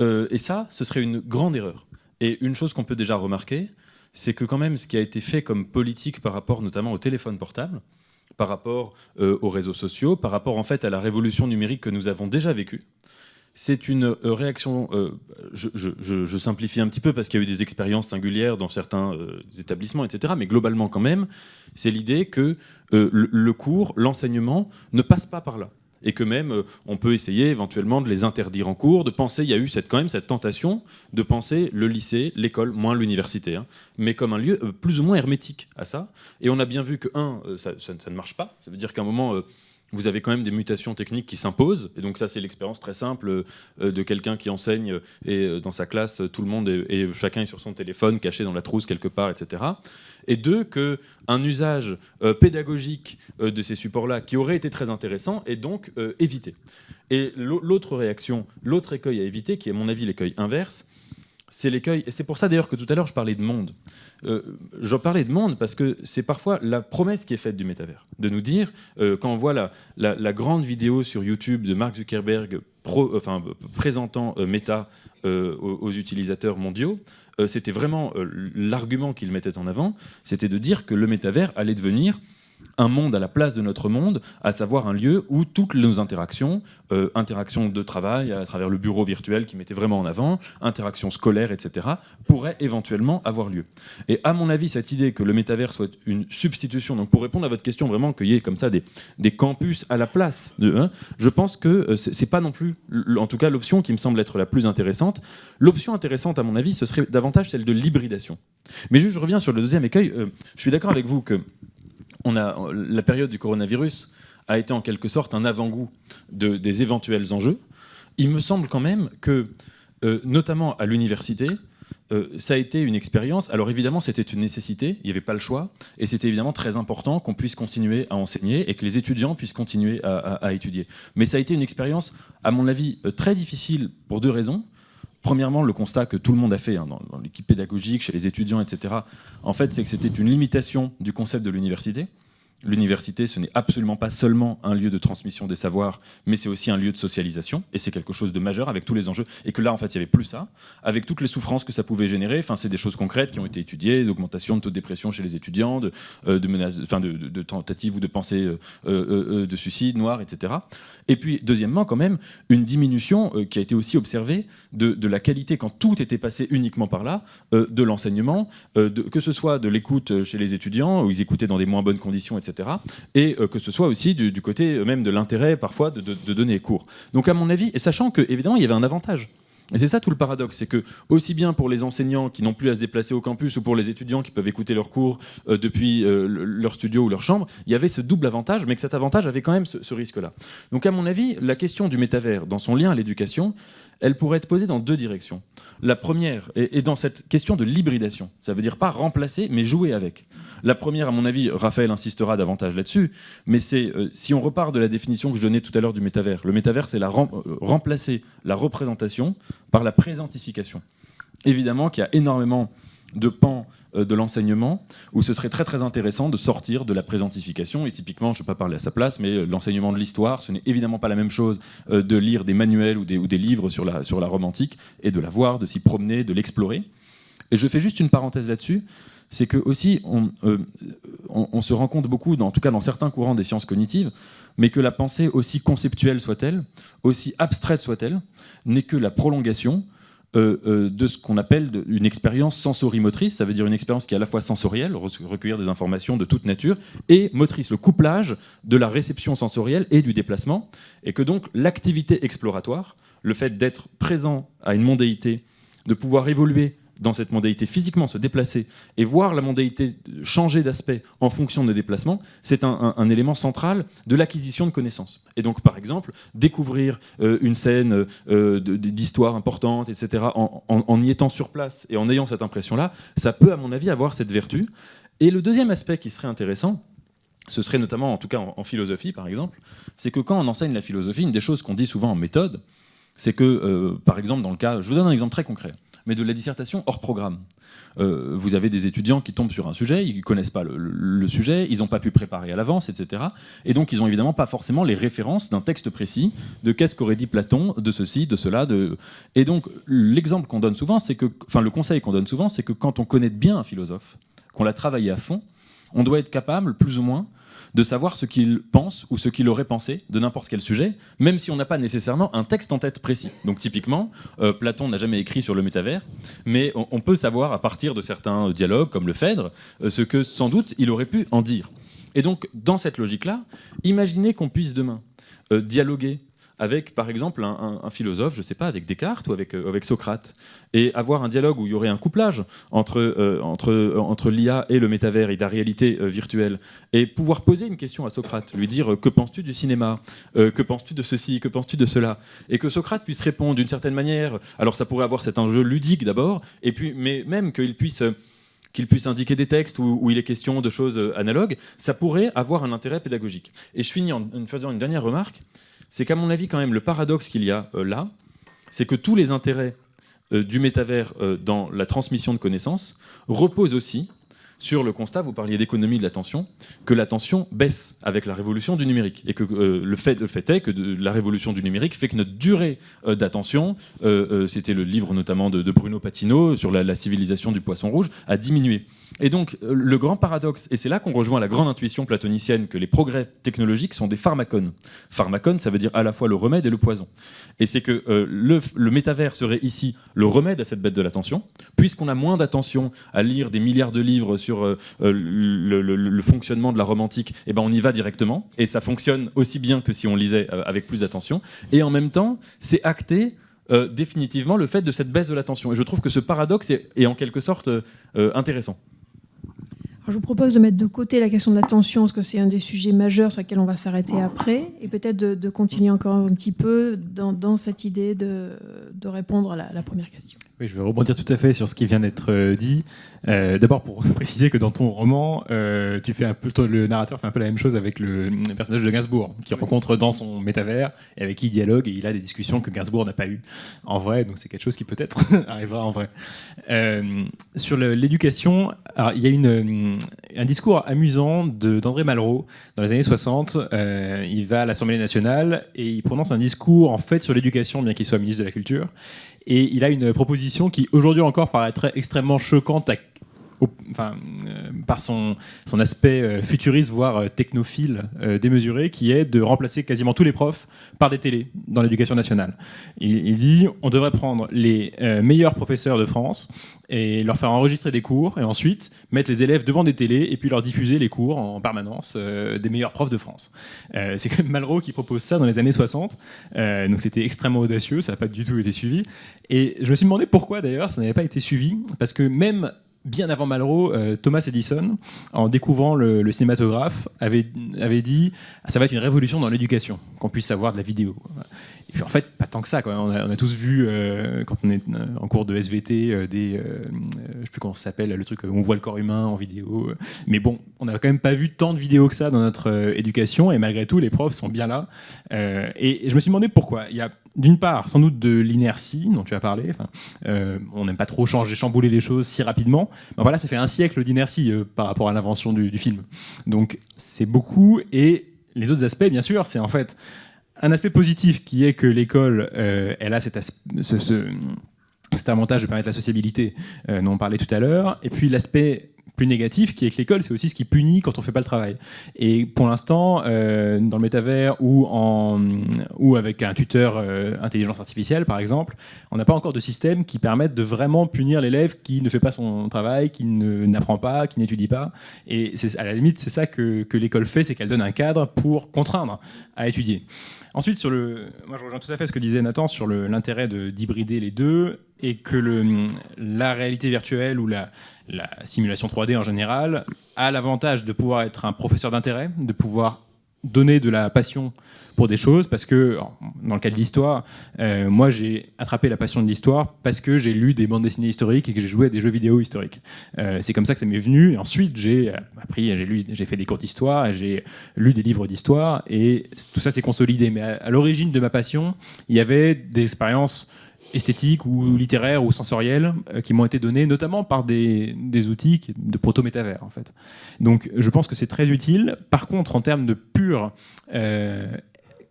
Et ça, ce serait une grande erreur. Et une chose qu'on peut déjà remarquer, c'est que quand même ce qui a été fait comme politique par rapport notamment au téléphone portable, par rapport aux réseaux sociaux, par rapport en fait à la révolution numérique que nous avons déjà vécue, c'est une réaction, je simplifie un petit peu parce qu'il y a eu des expériences singulières dans certains établissements, etc. Mais globalement quand même, c'est l'idée que le cours, l'enseignement ne passe pas par là. Et que même, on peut essayer éventuellement de les interdire en cours, de penser, il y a eu quand même cette tentation de penser le lycée, l'école, moins l'université, hein, mais comme un lieu plus ou moins hermétique à ça. Et on a bien vu que, ça ne marche pas. Ça veut dire qu'à un moment... vous avez quand même des mutations techniques qui s'imposent. Et donc ça, c'est l'expérience très simple de quelqu'un qui enseigne et dans sa classe, tout le monde et chacun est sur son téléphone, caché dans la trousse quelque part, etc. Et deux, qu'un usage pédagogique de ces supports-là, qui aurait été très intéressant, est donc évité. Et l'autre réaction, l'autre écueil à éviter, qui est à mon avis l'écueil inverse, c'est l'écueil, et c'est pour ça d'ailleurs que tout à l'heure je parlais de monde. J'en parlais de monde parce que c'est parfois la promesse qui est faite du métavers. De nous dire, quand on voit la grande vidéo sur YouTube de Mark Zuckerberg présentant Meta aux utilisateurs mondiaux, c'était vraiment l'argument qu'il mettait en avant, c'était de dire que le métavers allait devenir un monde à la place de notre monde, à savoir un lieu où toutes nos interactions, interactions de travail à travers le bureau virtuel qui mettait vraiment en avant, interactions scolaires, etc., pourraient éventuellement avoir lieu. Et à mon avis, cette idée que le métavers soit une substitution, donc pour répondre à votre question, vraiment qu'il y ait comme ça des campus à la place de, je pense que c'est pas non plus, en tout cas, l'option qui me semble être la plus intéressante. L'option intéressante, à mon avis, ce serait davantage celle de l'hybridation. Mais juste, je reviens sur le deuxième écueil. Je suis d'accord avec vous que la période du coronavirus a été en quelque sorte un avant-goût des éventuels enjeux. Il me semble quand même que, notamment à l'université, ça a été une expérience. Alors évidemment, c'était une nécessité, il n'y avait pas le choix, et c'était évidemment très important qu'on puisse continuer à enseigner et que les étudiants puissent continuer à étudier. Mais ça a été une expérience, à mon avis, très difficile pour deux raisons. Premièrement, le constat que tout le monde a fait dans l'équipe pédagogique, chez les étudiants, etc., en fait, c'est que c'était une limitation du concept de l'université. L'université, ce n'est absolument pas seulement un lieu de transmission des savoirs, mais c'est aussi un lieu de socialisation, et c'est quelque chose de majeur avec tous les enjeux, et que là, en fait, il n'y avait plus ça, avec toutes les souffrances que ça pouvait générer. Enfin, c'est des choses concrètes qui ont été étudiées, d'augmentation de taux de dépression chez les étudiants, de menaces, de tentatives ou de pensées de suicide noir, etc. Et puis, deuxièmement, quand même, une diminution qui a été aussi observée de la qualité, quand tout était passé uniquement par là, de l'enseignement, que ce soit de l'écoute chez les étudiants, où ils écoutaient dans des moins bonnes conditions, etc., et que ce soit aussi du côté même de l'intérêt, parfois, de donner cours. Donc, à mon avis, et sachant qu'évidemment, il y avait un avantage. Et c'est ça tout le paradoxe, c'est que aussi bien pour les enseignants qui n'ont plus à se déplacer au campus ou pour les étudiants qui peuvent écouter leurs cours depuis leur studio ou leur chambre, il y avait ce double avantage, mais que cet avantage avait quand même ce risque-là. Donc à mon avis, la question du métavers dans son lien à l'éducation, elle pourrait être posée dans deux directions. La première est dans cette question de l'hybridation. Ça veut dire pas remplacer, mais jouer avec. La première, à mon avis, Raphaël insistera davantage là-dessus, mais c'est, si on repart de la définition que je donnais tout à l'heure du métavers, le métavers, c'est remplacer la représentation par la présentification. Évidemment qu'il y a énormément de pans de l'enseignement où ce serait très très intéressant de sortir de la présentification, et typiquement, je ne vais pas parler à sa place, mais l'enseignement de l'histoire, ce n'est évidemment pas la même chose de lire des manuels ou des livres sur la Rome antique et de la voir, de s'y promener, de l'explorer. Et je fais juste une parenthèse là-dessus, c'est que aussi on se rend compte beaucoup, en tout cas dans certains courants des sciences cognitives, mais que la pensée, aussi conceptuelle soit-elle, aussi abstraite soit-elle, n'est que la prolongation de ce qu'on appelle une expérience sensorimotrice. Ça veut dire une expérience qui est à la fois sensorielle, recueillir des informations de toute nature, et motrice, le couplage de la réception sensorielle et du déplacement, et que donc l'activité exploratoire, le fait d'être présent à une mondéité, de pouvoir évoluer dans cette mondéité physiquement, se déplacer et voir la mondéité changer d'aspect en fonction des déplacements, c'est un élément central de l'acquisition de connaissances. Et donc, par exemple, découvrir une scène d'histoire importante, etc., en y étant sur place et en ayant cette impression-là, ça peut, à mon avis, avoir cette vertu. Et le deuxième aspect qui serait intéressant, ce serait notamment, en tout cas en philosophie, par exemple, c'est que quand on enseigne la philosophie, une des choses qu'on dit souvent en méthode, c'est que, par exemple, dans le cas, je vous donne un exemple très concret. mais de la dissertation hors programme. Vous avez des étudiants qui tombent sur un sujet, ils ne connaissent pas le sujet, ils n'ont pas pu préparer à l'avance, etc. Et donc ils n'ont évidemment pas forcément les références d'un texte précis de qu'est-ce qu'aurait dit Platon de ceci, de cela. Et donc l'exemple qu'on donne souvent, le conseil qu'on donne souvent, c'est que quand on connaît bien un philosophe, qu'on l'a travaillé à fond, on doit être capable, plus ou moins, de savoir ce qu'il pense ou ce qu'il aurait pensé de n'importe quel sujet, même si on n'a pas nécessairement un texte en tête précis. Donc typiquement, Platon n'a jamais écrit sur le métavers, mais on peut savoir à partir de certains dialogues, comme le Phèdre, ce que sans doute il aurait pu en dire. Et donc, dans cette logique-là, imaginez qu'on puisse demain dialoguer avec, par exemple, un philosophe, je ne sais pas, avec Descartes ou avec Socrate, et avoir un dialogue où il y aurait un couplage entre l'IA et le métavers et la réalité virtuelle, et pouvoir poser une question à Socrate, lui dire que penses-tu du cinéma, que penses-tu de ceci, que penses-tu de cela, et que Socrate puisse répondre d'une certaine manière. Alors ça pourrait avoir cet enjeu ludique d'abord, et puis, mais même qu'il puisse indiquer des textes où il est question de choses analogues, ça pourrait avoir un intérêt pédagogique. Et je finis en faisant une dernière remarque, c'est qu'à mon avis, quand même, le paradoxe qu'il y a là, c'est que tous les intérêts du métavers dans la transmission de connaissances reposent aussi sur le constat, vous parliez d'économie de l'attention, que l'attention baisse avec la révolution du numérique. Et que le fait est que la révolution du numérique fait que notre durée d'attention, c'était le livre notamment de Bruno Patino sur la civilisation du poisson rouge, a diminué. Et donc, le grand paradoxe, et c'est là qu'on rejoint la grande intuition platonicienne que les progrès technologiques sont des pharmacones. Pharmacone, ça veut dire à la fois le remède et le poison. Et c'est que le métavers serait ici le remède à cette bête de l'attention, puisqu'on a moins d'attention à lire des milliards de livres sur le fonctionnement de la Rome antique, et ben on y va directement, et ça fonctionne aussi bien que si on lisait avec plus d'attention. Et en même temps, c'est acté définitivement le fait de cette baisse de l'attention. Et je trouve que ce paradoxe est en quelque sorte intéressant. Alors, je vous propose de mettre de côté la question de l'attention, parce que c'est un des sujets majeurs sur lesquels on va s'arrêter après, et peut-être de continuer encore un petit peu dans cette idée de répondre à la première question. Oui, je vais rebondir tout à fait sur ce qui vient d'être dit. D'abord, pour préciser que dans ton roman, le narrateur fait un peu la même chose avec le personnage de Gainsbourg, qui rencontre dans son métavers et avec qui il dialogue, et il a des discussions que Gainsbourg n'a pas eues en vrai, donc c'est quelque chose qui peut-être arrivera en vrai. Sur l'éducation, alors, il y a un discours amusant d'André Malraux dans les années 60. Il va à l'Assemblée nationale et il prononce un discours en fait sur l'éducation, bien qu'il soit ministre de la Culture. Et il a une proposition qui aujourd'hui encore paraîtrait extrêmement choquante par son aspect futuriste, voire technophile démesuré, qui est de remplacer quasiment tous les profs par des télés dans l'éducation nationale. Il dit on devrait prendre les meilleurs professeurs de France et leur faire enregistrer des cours, et ensuite mettre les élèves devant des télés et puis leur diffuser les cours en permanence des meilleurs profs de France. C'est quand même Malraux qui propose ça dans les années 60, donc c'était extrêmement audacieux, ça n'a pas du tout été suivi. Et je me suis demandé pourquoi d'ailleurs ça n'avait pas été suivi, parce que même bien avant Malraux, Thomas Edison, en découvrant le cinématographe, avait dit ça va être une révolution dans l'éducation, qu'on puisse avoir de la vidéo. Et puis en fait, pas tant que ça, quoi. On a tous vu, quand on est en cours de SVT, je sais plus comment ça s'appelle, le truc où on voit le corps humain en vidéo. Mais bon, on n'a quand même pas vu tant de vidéos que ça dans notre éducation, et malgré tout, les profs sont bien là. Et je me suis demandé pourquoi. Il y a d'une part, sans doute de l'inertie dont tu as parlé. On n'aime pas trop chambouler les choses si rapidement. Mais voilà, ça fait un siècle d'inertie par rapport à l'invention du film. Donc c'est beaucoup. Et les autres aspects, bien sûr, c'est en fait un aspect positif qui est que l'école, elle a cet avantage de permettre la sociabilité dont on parlait tout à l'heure. Et puis l'aspect plus négatif qui est que l'école, c'est aussi ce qui punit quand on ne fait pas le travail. Et pour l'instant, dans le métavers ou avec un tuteur intelligence artificielle, par exemple, on n'a pas encore de système qui permette de vraiment punir l'élève qui ne fait pas son travail, qui n'apprend pas, qui n'étudie pas. Et à la limite, c'est ça que l'école fait, c'est qu'elle donne un cadre pour contraindre à étudier. Ensuite, moi je rejoins tout à fait ce que disait Nathan sur l'intérêt d'hybrider les deux, et que la réalité virtuelle ou la simulation 3D en général a l'avantage de pouvoir être un professeur d'intérêt, de pouvoir donner de la passion pour des choses, parce que dans le cas de l'histoire, moi j'ai attrapé la passion de l'histoire parce que j'ai lu des bandes dessinées historiques et que j'ai joué à des jeux vidéo historiques. C'est comme ça que ça m'est venu, et ensuite j'ai fait des cours d'histoire, et j'ai lu des livres d'histoire, et tout ça s'est consolidé. Mais à l'origine de ma passion, il y avait des expériences esthétiques ou littéraires ou sensorielles qui m'ont été données notamment par des outils de proto-métavers en fait. Donc je pense que c'est très utile. Par contre, en termes de pure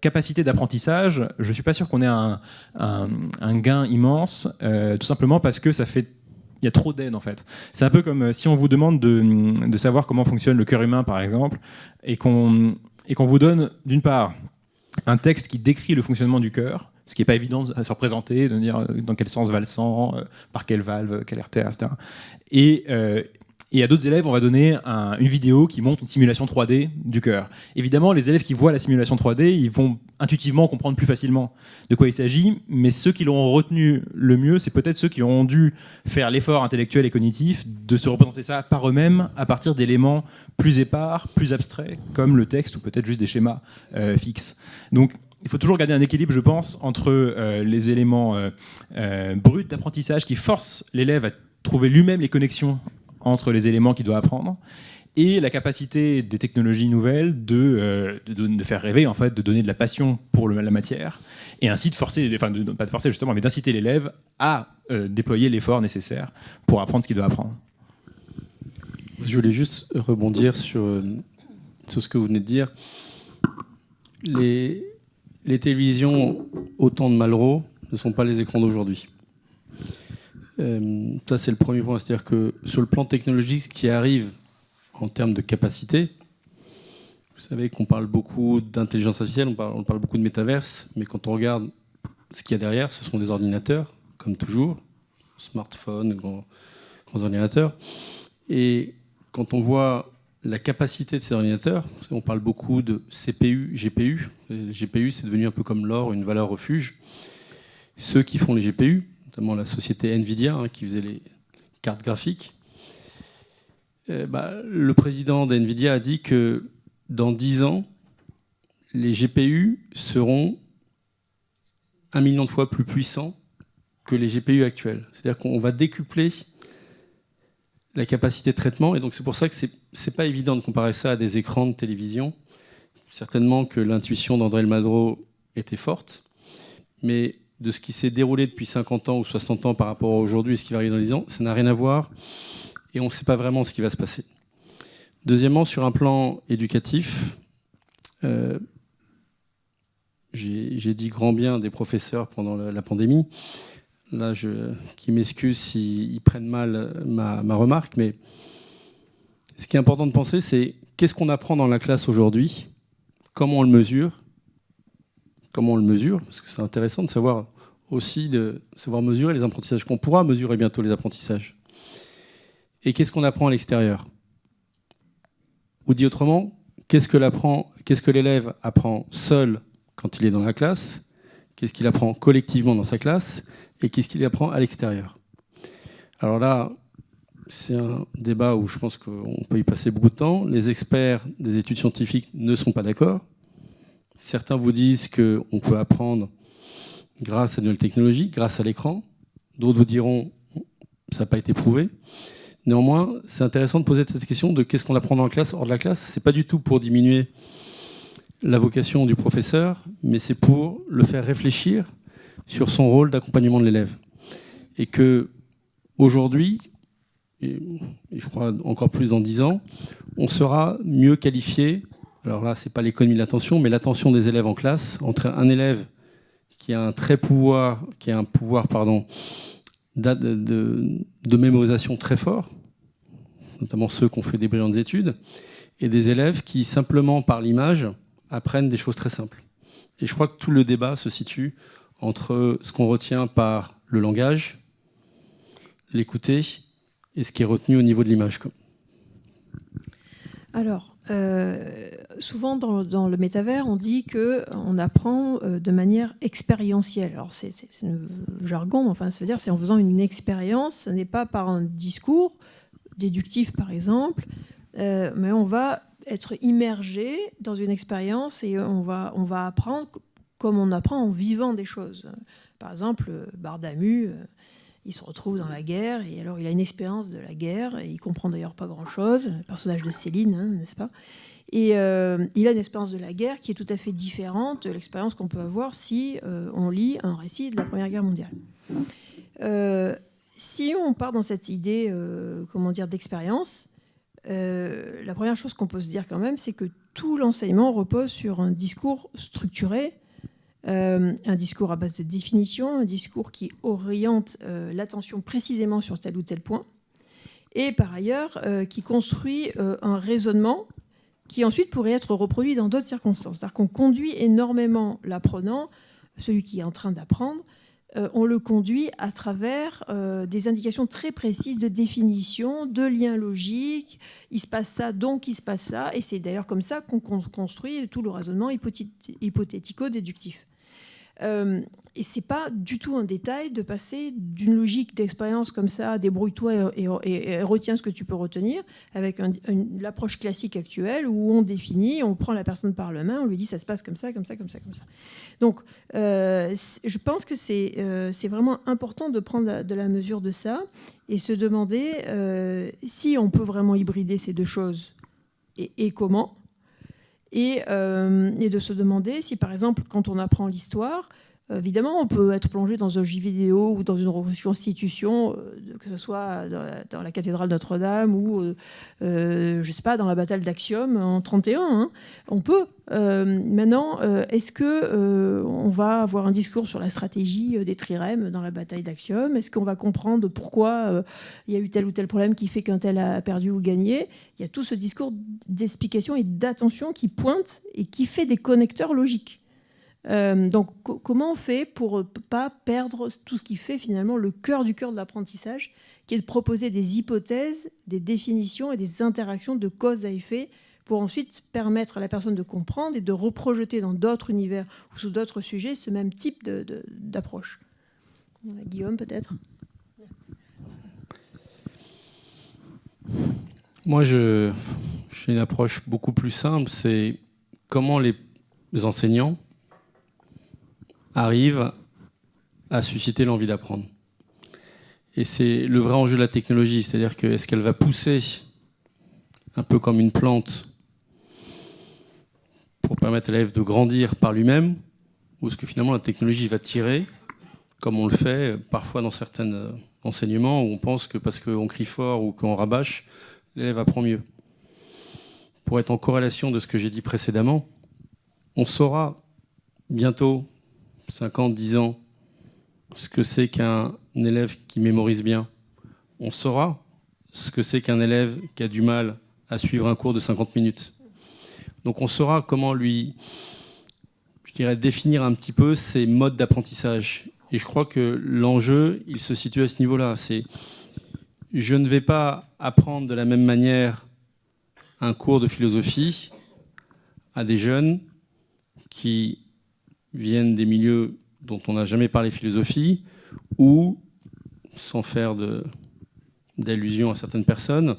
capacité d'apprentissage, je ne suis pas sûr qu'on ait un gain immense, tout simplement parce que il y a trop d'aides en fait. C'est un peu comme si on vous demande de savoir comment fonctionne le cœur humain par exemple, et qu'on vous donne d'une part un texte qui décrit le fonctionnement du cœur, ce qui n'est pas évident à se représenter, de dire dans quel sens va le sang, par quelle valve, quelle artère, etc. Et à d'autres élèves, on va donner une vidéo qui montre une simulation 3D du cœur. Évidemment, les élèves qui voient la simulation 3D, ils vont intuitivement comprendre plus facilement de quoi il s'agit, mais ceux qui l'auront retenu le mieux, c'est peut-être ceux qui auront dû faire l'effort intellectuel et cognitif de se représenter ça par eux-mêmes à partir d'éléments plus épars, plus abstraits, comme le texte ou peut-être juste des schémas fixes. Donc, il faut toujours garder un équilibre, je pense, entre les éléments bruts d'apprentissage qui forcent l'élève à trouver lui-même les connexions entre les éléments qu'il doit apprendre, et la capacité des technologies nouvelles de faire rêver, en fait, de donner de la passion pour la matière, et ainsi de forcer, enfin pas de forcer justement, mais d'inciter l'élève à déployer l'effort nécessaire pour apprendre ce qu'il doit apprendre. Je voulais juste rebondir sur ce que vous venez de dire. Les télévisions au temps de Malraux ne sont pas les écrans d'aujourd'hui. Ça, c'est le premier point. C'est-à-dire que sur le plan technologique, ce qui arrive en termes de capacité, vous savez qu'on parle beaucoup d'intelligence artificielle, on parle beaucoup de métaverse, mais quand on regarde ce qu'il y a derrière, ce sont des ordinateurs, comme toujours, smartphones, grands ordinateurs. Et quand on voit la capacité de ces ordinateurs, on parle beaucoup de CPU, GPU. Les GPU, c'est devenu un peu comme l'or, une valeur refuge. Ceux qui font les GPU, notamment la société Nvidia, qui faisait les cartes graphiques, le président d'Nvidia a dit que dans 10 ans, les GPU seront 1 million de fois plus puissants que les GPU actuels. C'est-à-dire qu'on va décupler la capacité de traitement, et donc c'est pour ça que c'est pas évident de comparer ça à des écrans de télévision. Certainement que l'intuition d'André Malraux était forte, mais de ce qui s'est déroulé depuis 50 ans ou 60 ans par rapport à aujourd'hui et ce qui va arriver dans 10 ans, ça n'a rien à voir, et on ne sait pas vraiment ce qui va se passer. Deuxièmement, sur un plan éducatif, j'ai dit grand bien des professeurs pendant la pandémie. Là, qui m'excusent s'ils prennent mal ma remarque, mais ce qui est important de penser, c'est qu'est-ce qu'on apprend dans la classe aujourd'hui, comment on le mesure, parce que c'est intéressant de savoir mesurer les apprentissages, qu'on pourra mesurer bientôt les apprentissages. Et qu'est-ce qu'on apprend à l'extérieur ? Ou dit autrement, qu'est-ce que l'élève apprend seul quand il est dans la classe ? Qu'est-ce qu'il apprend collectivement dans sa classe ? Et qu'est-ce qu'il apprend à l'extérieur ? Alors là, c'est un débat où je pense qu'on peut y passer beaucoup de temps. Les experts des études scientifiques ne sont pas d'accord. Certains vous disent qu'on peut apprendre grâce à de nouvelles technologies, grâce à l'écran. D'autres vous diront que ça n'a pas été prouvé. Néanmoins, c'est intéressant de poser cette question de qu'est-ce qu'on apprend dans la classe, hors de la classe. Ce n'est pas du tout pour diminuer la vocation du professeur, mais c'est pour le faire réfléchir sur son rôle d'accompagnement de l'élève. Et qu'aujourd'hui, et je crois encore plus dans 10 ans, on sera mieux qualifié. Alors là, ce n'est pas l'économie de l'attention, mais l'attention des élèves en classe, entre un élève qui a un pouvoir de mémorisation très fort, notamment ceux qui ont fait des brillantes études, et des élèves qui, simplement par l'image, apprennent des choses très simples. Et je crois que tout le débat se situe entre ce qu'on retient par le langage, l'écouter, et ce qui est retenu au niveau de l'image. Alors, souvent dans le métavers, on dit qu'on apprend de manière expérientielle. Alors, c'est un jargon, enfin, ça veut dire c'est en faisant une expérience, ce n'est pas par un discours déductif, par exemple, mais on va être immergé dans une expérience et on va apprendre comme on apprend en vivant des choses. Par exemple, Bardamu, il se retrouve dans la guerre et alors il a une expérience de la guerre et il comprend d'ailleurs pas grand-chose, le personnage de Céline, n'est-ce pas ? Et il a une expérience de la guerre qui est tout à fait différente de l'expérience qu'on peut avoir si on lit un récit de la Première Guerre mondiale. Si on part dans cette idée, d'expérience, la première chose qu'on peut se dire quand même, c'est que tout l'enseignement repose sur un discours structuré, un discours à base de définition, un discours qui oriente l'attention précisément sur tel ou tel point, et par ailleurs qui construit un raisonnement qui ensuite pourrait être reproduit dans d'autres circonstances. C'est-à-dire qu'on conduit énormément l'apprenant, celui qui est en train d'apprendre, on le conduit à travers des indications très précises de définition, de liens logiques. Il se passe ça, donc il se passe ça. Et c'est d'ailleurs comme ça qu'on construit tout le raisonnement hypothético-déductif. Et c'est pas du tout un détail de passer d'une logique d'expérience comme ça, débrouille-toi et retiens ce que tu peux retenir, avec l'approche classique actuelle où on définit, on prend la personne par la main, on lui dit ça se passe comme ça, comme ça, comme ça, comme ça. Donc je pense que c'est vraiment important de prendre de la mesure de ça et se demander si on peut vraiment hybrider ces deux choses et comment. Et de se demander si, par exemple, quand on apprend l'histoire, évidemment, on peut être plongé dans un jeu vidéo ou dans une reconstitution, que ce soit dans la cathédrale Notre-Dame ou, je sais pas, dans la bataille d'Actium en 1931. Hein. On peut. Maintenant, est-ce qu'on va avoir un discours sur la stratégie des trirèmes dans la bataille d'Actium ? Est-ce qu'on va comprendre pourquoi il y a eu tel ou tel problème qui fait qu'un tel a perdu ou gagné ? Il y a tout ce discours d'explication et d'attention qui pointe et qui fait des connecteurs logiques. Donc comment on fait pour ne pas perdre tout ce qui fait finalement le cœur du cœur de l'apprentissage, qui est de proposer des hypothèses, des définitions et des interactions de cause à effet pour ensuite permettre à la personne de comprendre et de reprojeter dans d'autres univers ou sous d'autres sujets ce même type d'approche. Guillaume, peut-être ? Moi, j'ai une approche beaucoup plus simple, c'est comment les enseignants arrivent à susciter l'envie d'apprendre. Et c'est le vrai enjeu de la technologie, c'est-à-dire que est-ce qu'elle va pousser un peu comme une plante pour permettre à l'élève de grandir par lui-même, ou est-ce que finalement la technologie va tirer, comme on le fait parfois dans certains enseignements, où on pense que parce qu'on crie fort ou qu'on rabâche, l'élève apprend mieux. Pour être en corrélation de ce que j'ai dit précédemment, on saura bientôt, 5 ans, 10 ans, ce que c'est qu'un élève qui mémorise bien. On saura ce que c'est qu'un élève qui a du mal à suivre un cours de 50 minutes. Donc on saura comment lui, définir un petit peu ses modes d'apprentissage. Et je crois que l'enjeu, il se situe à ce niveau-là. C'est, je ne vais pas apprendre de la même manière un cours de philosophie à des jeunes qui viennent des milieux dont on n'a jamais parlé philosophie, ou, sans faire d'allusion à certaines personnes,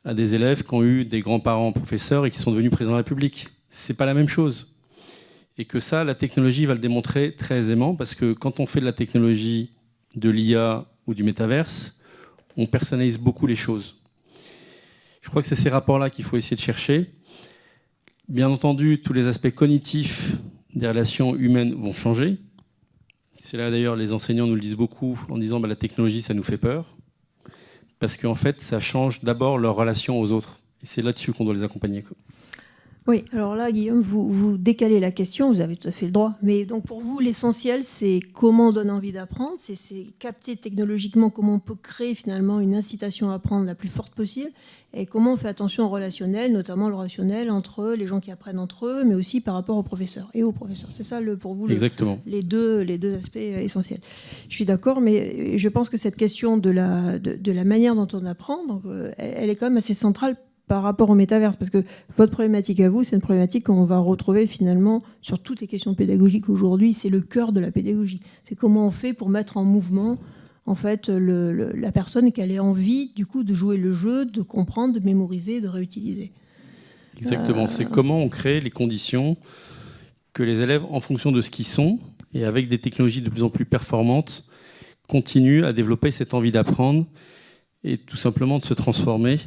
à des élèves qui ont eu des grands-parents professeurs et qui sont devenus présidents de la République. C'est pas la même chose. Et que ça, la technologie va le démontrer très aisément, parce que quand on fait de la technologie, de l'IA ou du métaverse, on personnalise beaucoup les choses. Je crois que c'est ces rapports-là qu'il faut essayer de chercher. Bien entendu, tous les aspects cognitifs des relations humaines vont changer. C'est là d'ailleurs les enseignants nous le disent beaucoup en disant la technologie ça nous fait peur parce qu'en fait ça change d'abord leur relation aux autres et c'est là-dessus qu'on doit les accompagner. Oui, alors là Guillaume, vous décalez la question, vous avez tout à fait le droit, mais donc pour vous l'essentiel c'est comment on donne envie d'apprendre, c'est capter technologiquement comment on peut créer finalement une incitation à apprendre la plus forte possible. Et comment on fait attention au relationnel, notamment le relationnel entre les gens qui apprennent entre eux, mais aussi par rapport aux professeurs et aux professeurs. C'est ça, pour vous, les deux aspects essentiels. Je suis d'accord, mais je pense que cette question de la manière dont on apprend, donc, elle est quand même assez centrale par rapport au métaverse, parce que votre problématique à vous, c'est une problématique qu'on va retrouver finalement sur toutes les questions pédagogiques aujourd'hui. C'est le cœur de la pédagogie. C'est comment on fait pour mettre en mouvement en fait, la personne qu'elle ait envie, du coup, de jouer le jeu, de comprendre, de mémoriser, de réutiliser. Exactement. C'est comment on crée les conditions que les élèves, en fonction de ce qu'ils sont, et avec des technologies de plus en plus performantes, continuent à développer cette envie d'apprendre et tout simplement de se transformer.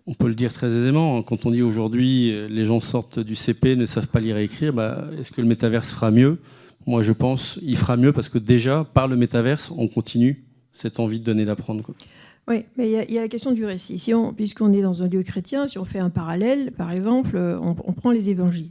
On peut le dire très aisément. Quand on dit aujourd'hui, les gens sortent du CP, ne savent pas lire et écrire, est-ce que le métaverse fera mieux ? moi je pense qu'il fera mieux parce que déjà, par le métaverse, on continue cette envie de donner, d'apprendre, quoi. Oui, mais il y a la question du récit. Puisqu'on est dans un lieu chrétien, si on fait un parallèle, par exemple, on prend les évangiles.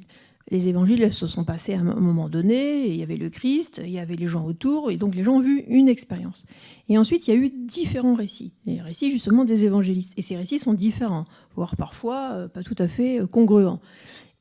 Les évangiles se sont passés à un moment donné, et il y avait le Christ, il y avait les gens autour, et donc les gens ont vu une expérience. Et ensuite, il y a eu différents récits, les récits justement des évangélistes. Et ces récits sont différents, voire parfois pas tout à fait congruents.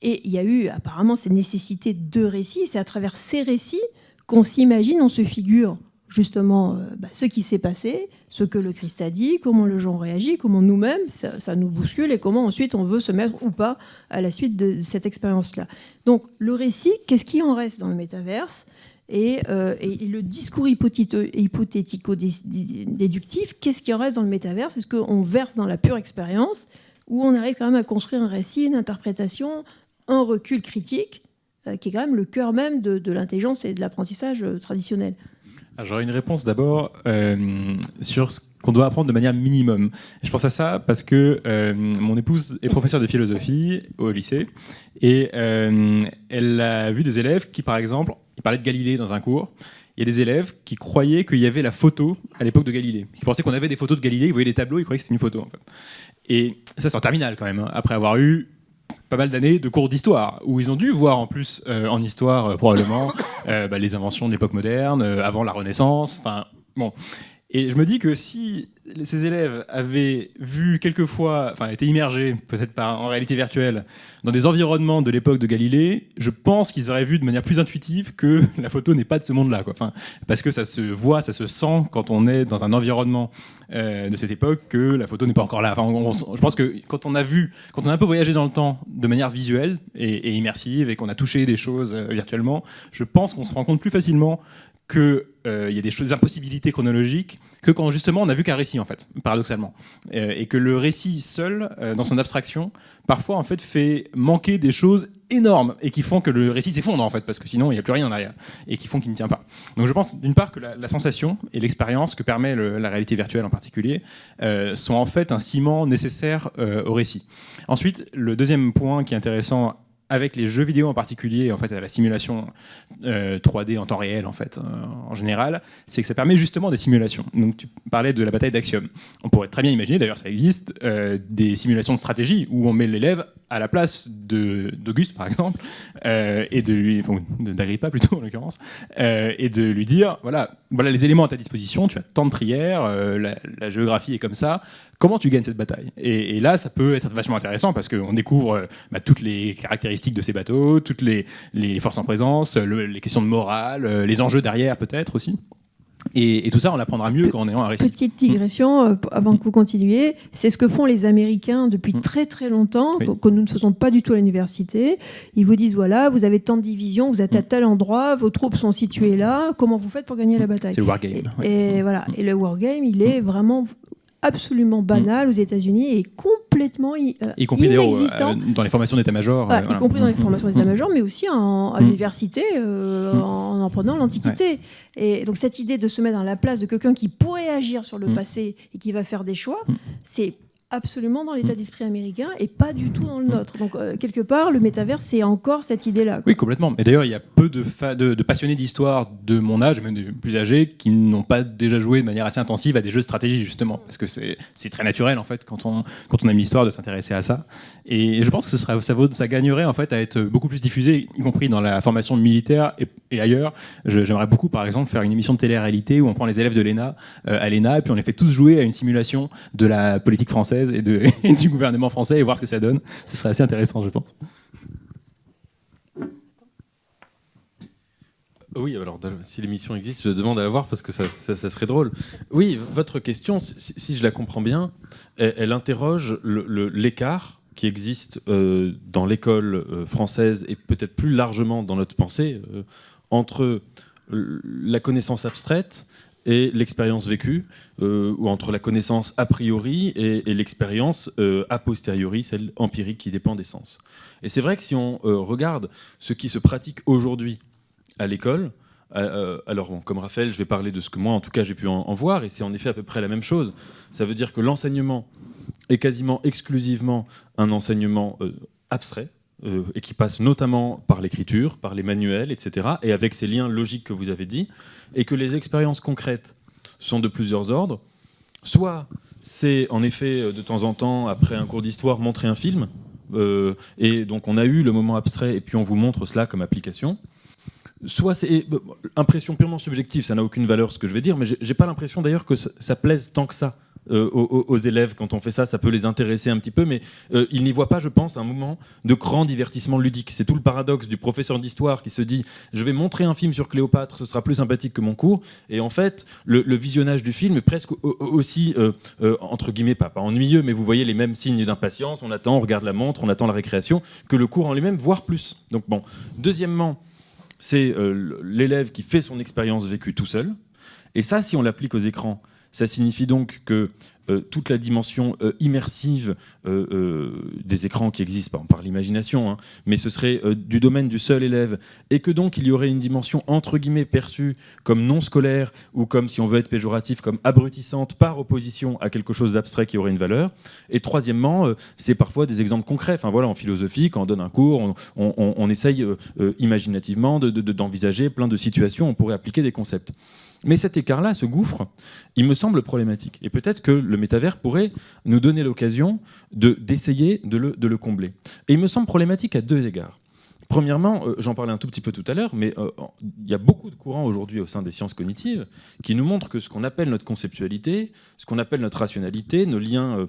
Et il y a eu apparemment cette nécessité de récits, et c'est à travers ces récits qu'on s'imagine, on se figure justement ce qui s'est passé, ce que le Christ a dit, comment les gens réagissent, comment nous-mêmes, ça nous bouscule, et comment ensuite on veut se mettre ou pas à la suite de cette expérience-là. Donc le récit, qu'est-ce qui en reste dans le métaverse ? Et le discours hypothético-déductif, qu'est-ce qui en reste dans le métaverse ? Est-ce qu'on verse dans la pure expérience, ou on arrive quand même à construire un récit, une interprétation, un recul critique, qui est quand même le cœur même de l'intelligence et de l'apprentissage traditionnel ? J'aurais une réponse d'abord sur ce qu'on doit apprendre de manière minimum. Je pense à ça parce que mon épouse est professeure de philosophie au lycée et elle a vu des élèves qui, par exemple, ils parlaient de Galilée dans un cours. Il y a des élèves qui croyaient qu'il y avait la photo à l'époque de Galilée. Ils pensaient qu'on avait des photos de Galilée, ils voyaient les tableaux, ils croyaient que c'était une photo. En fait. Et ça, c'est en terminale quand même, hein, après avoir eu pas mal d'années de cours d'histoire, où ils ont dû voir en plus en histoire probablement les inventions de l'époque moderne, avant la Renaissance, enfin bon. Et je me dis que si ces élèves avaient vu quelquefois, enfin été immergés peut-être en réalité virtuelle, dans des environnements de l'époque de Galilée, je pense qu'ils auraient vu de manière plus intuitive que la photo n'est pas de ce monde-là, quoi. Enfin, parce que ça se voit, ça se sent quand on est dans un environnement de cette époque que la photo n'est pas encore là. Enfin, je pense que quand on a un peu voyagé dans le temps de manière visuelle et immersive et qu'on a touché des choses virtuellement, je pense qu'on se rend compte plus facilement qu'il y a des impossibilités chronologiques que quand justement on n'a vu qu'un récit en fait, paradoxalement. Et que le récit seul, dans son abstraction, parfois en fait fait manquer des choses énormes et qui font que le récit s'effondre en fait, parce que sinon il n'y a plus rien en arrière et qui font qu'il ne tient pas. Donc je pense d'une part que la sensation et l'expérience que permet la réalité virtuelle en particulier sont en fait un ciment nécessaire au récit. Ensuite, le deuxième point qui est intéressant avec les jeux vidéo en particulier, en fait, à la simulation 3D en temps réel, en fait, en général, c'est que ça permet justement des simulations. Donc, tu parlais de la bataille d'Axiom. On pourrait très bien imaginer, d'ailleurs, ça existe, des simulations de stratégie où on met l'élève à la place d'Auguste, par exemple, et de lui, enfin, d'Agrippa plutôt en l'occurrence, et de lui dire, voilà les éléments à ta disposition, tu as tant de trières, la géographie est comme ça. Comment tu gagnes cette bataille ? Et là, ça peut être vachement intéressant parce qu'on découvre toutes les caractéristiques de ces bateaux, toutes les forces en présence, les questions de morale, les enjeux derrière peut-être aussi. Et tout ça, on l'apprendra mieux qu'en ayant un récit. Petite digression, avant que vous continuiez, c'est ce que font les Américains depuis très très longtemps, Oui. que nous ne faisons pas du tout à l'université. Ils vous disent, voilà, vous avez tant de divisions, vous êtes à tel endroit, vos troupes sont situées là, comment vous faites pour gagner la bataille ? C'est le wargame. Et voilà. Et le wargame, il est vraiment absolument banal aux États-Unis et complètement y compris inexistant. dans les formations d'état-major. Voilà, y compris dans les formations d'état-major, mais aussi à l'université, en apprenant l'Antiquité. Et donc cette idée de se mettre dans la place de quelqu'un qui pourrait agir sur le passé et qui va faire des choix, c'est absolument dans l'état d'esprit américain et pas du tout dans le nôtre. Donc quelque part, le métavers, c'est encore cette idée-là, quoi. Oui, complètement. Et d'ailleurs, il y a peu de passionnés d'histoire de mon âge, même des plus âgés, qui n'ont pas déjà joué de manière assez intensive à des jeux de stratégie, justement. Parce que c'est très naturel, en fait, quand on aime l'histoire, de s'intéresser à ça. Et je pense que ça gagnerait, en fait, à être beaucoup plus diffusé, y compris dans la formation militaire et ailleurs. J'aimerais beaucoup, par exemple, faire une émission de télé-réalité où on prend les élèves de l'ENA à l'ENA et puis on les fait tous jouer à une simulation de la politique française et du gouvernement français et voir ce que ça donne. Ce serait assez intéressant, je pense. Oui, alors si l'émission existe, je demande à la voir parce que ça serait drôle. Oui, votre question, si je la comprends bien, elle interroge l'écart qui existe dans l'école française et peut-être plus largement dans notre pensée entre la connaissance abstraite et l'expérience vécue, ou entre la connaissance a priori et l'expérience a posteriori, celle empirique qui dépend des sens. Et c'est vrai que si on regarde ce qui se pratique aujourd'hui à l'école, alors bon, comme Raphaël, je vais parler de ce que moi, en tout cas, j'ai pu en voir, et c'est en effet à peu près la même chose. Ça veut dire que l'enseignement est quasiment exclusivement un enseignement abstrait, et qui passe notamment par l'écriture, par les manuels, etc., et avec ces liens logiques que vous avez dit, et que les expériences concrètes sont de plusieurs ordres. Soit c'est en effet de temps en temps, après un cours d'histoire, montrer un film, et donc on a eu le moment abstrait, et puis on vous montre cela comme application. Soit c'est impression purement subjective, ça n'a aucune valeur ce que je vais dire, mais j'ai pas l'impression d'ailleurs que ça plaise tant que ça aux élèves. Quand on fait ça, ça peut les intéresser un petit peu, mais ils n'y voient pas, je pense, un moment de grand divertissement ludique. C'est tout le paradoxe du professeur d'histoire qui se dit « je vais montrer un film sur Cléopâtre, ce sera plus sympathique que mon cours », et en fait, le visionnage du film est presque aussi, entre guillemets, pas ennuyeux, mais vous voyez les mêmes signes d'impatience, on attend, on regarde la montre, on attend la récréation, que le cours en lui-même, voire plus. Donc bon. Deuxièmement, c'est l'élève qui fait son expérience vécue tout seul. Et ça, si on l'applique aux écrans, ça signifie donc que toute la dimension immersive des écrans qui existent par l'imagination, hein, mais ce serait du domaine du seul élève, et que donc il y aurait une dimension entre guillemets perçue comme non scolaire, ou comme, si on veut être péjoratif, comme abrutissante par opposition à quelque chose d'abstrait qui aurait une valeur. Et troisièmement, c'est parfois des exemples concrets. Enfin voilà, en philosophie, quand on donne un cours, on essaye imaginativement d'envisager plein de situations où on pourrait appliquer des concepts. Mais cet écart-là, ce gouffre, il me semble problématique. Et peut-être que le métavers pourrait nous donner l'occasion d'essayer de le combler. Et il me semble problématique à deux égards. Premièrement, j'en parlais un tout petit peu tout à l'heure, mais il y a beaucoup de courants aujourd'hui au sein des sciences cognitives qui nous montrent que ce qu'on appelle notre conceptualité, ce qu'on appelle notre rationalité, nos liens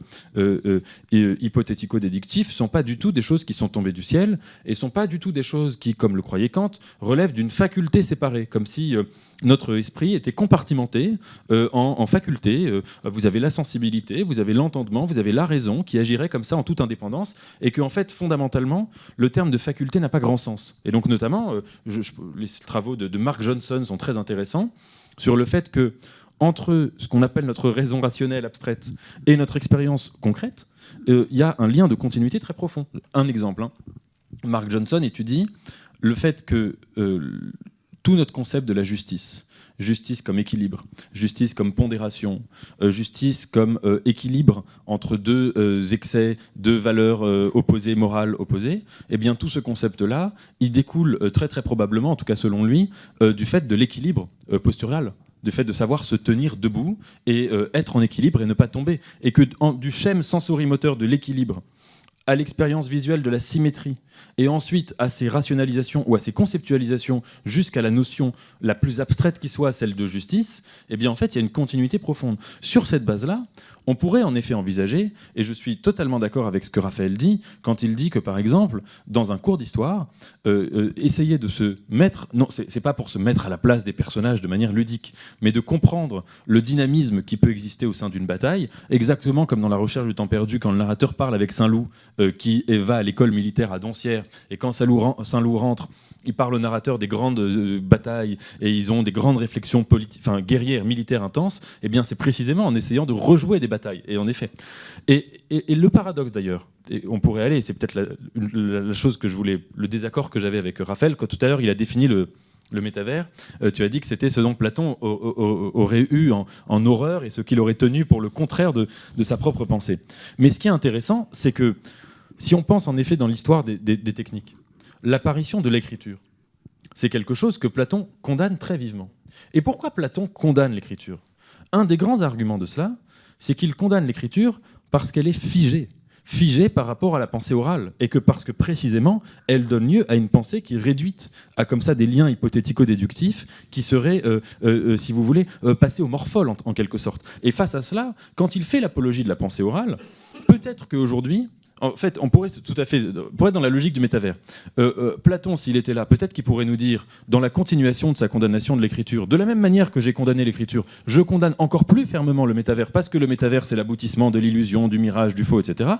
hypothético-déductifs, ne sont pas du tout des choses qui sont tombées du ciel, et ne sont pas du tout des choses qui, comme le croyait Kant, relèvent d'une faculté séparée, comme si notre esprit était compartimenté en facultés. Vous avez la sensibilité, vous avez l'entendement, vous avez la raison qui agirait comme ça en toute indépendance, et que en fait, fondamentalement, le terme de faculté n'a pas grand sens. Et donc notamment, les travaux de Mark Johnson sont très intéressants sur le fait que entre ce qu'on appelle notre raison rationnelle abstraite et notre expérience concrète, il y a un lien de continuité très profond. Un exemple, hein. Mark Johnson étudie le fait que tout notre concept de la justice comme équilibre, justice comme pondération, justice comme équilibre entre deux excès, deux valeurs opposées, morales opposées, eh bien tout ce concept-là, il découle très très probablement, en tout cas selon lui, du fait de l'équilibre postural, du fait de savoir se tenir debout et être en équilibre et ne pas tomber. Et que du schème sensorimoteur de l'équilibre à l'expérience visuelle de la symétrie, et ensuite à ces rationalisations ou à ces conceptualisations jusqu'à la notion la plus abstraite qui soit, celle de justice, eh bien en fait il y a une continuité profonde. Sur cette base-là, on pourrait en effet envisager, et je suis totalement d'accord avec ce que Raphaël dit, quand il dit que par exemple, dans un cours d'histoire, essayer de se mettre, non, c'est pas pour se mettre à la place des personnages de manière ludique, mais de comprendre le dynamisme qui peut exister au sein d'une bataille, exactement comme dans La Recherche du temps perdu, quand le narrateur parle avec Saint-Loup, qui va à l'école militaire à Doncières, et quand Saint-Loup rentre, il parle au narrateur des grandes batailles, et ils ont des grandes réflexions guerrières, militaires intenses, et bien c'est précisément en essayant de rejouer des batailles, et en effet. Et le paradoxe d'ailleurs, et on pourrait aller, c'est peut-être la chose que je voulais, le désaccord que j'avais avec Raphaël, quand tout à l'heure il a défini le métavers, tu as dit que c'était ce dont Platon aurait eu en horreur, et ce qu'il aurait tenu pour le contraire de sa propre pensée. Mais ce qui est intéressant, c'est que si on pense en effet dans l'histoire des techniques, l'apparition de l'écriture, c'est quelque chose que Platon condamne très vivement. Et pourquoi Platon condamne l'écriture ? Un des grands arguments de cela, c'est qu'il condamne l'écriture parce qu'elle est figée par rapport à la pensée orale, et que parce que précisément, elle donne lieu à une pensée qui est réduite à comme ça des liens hypothético-déductifs qui seraient, si vous voulez, passés au morphole en quelque sorte. Et face à cela, quand il fait l'apologie de la pensée orale, peut-être qu'aujourd'hui, en fait, on pourrait tout à fait, pour être dans la logique du métavers, Platon, s'il était là, peut-être qu'il pourrait nous dire, dans la continuation de sa condamnation de l'écriture, de la même manière que j'ai condamné l'écriture, je condamne encore plus fermement le métavers, parce que le métavers, c'est l'aboutissement de l'illusion, du mirage, du faux, etc.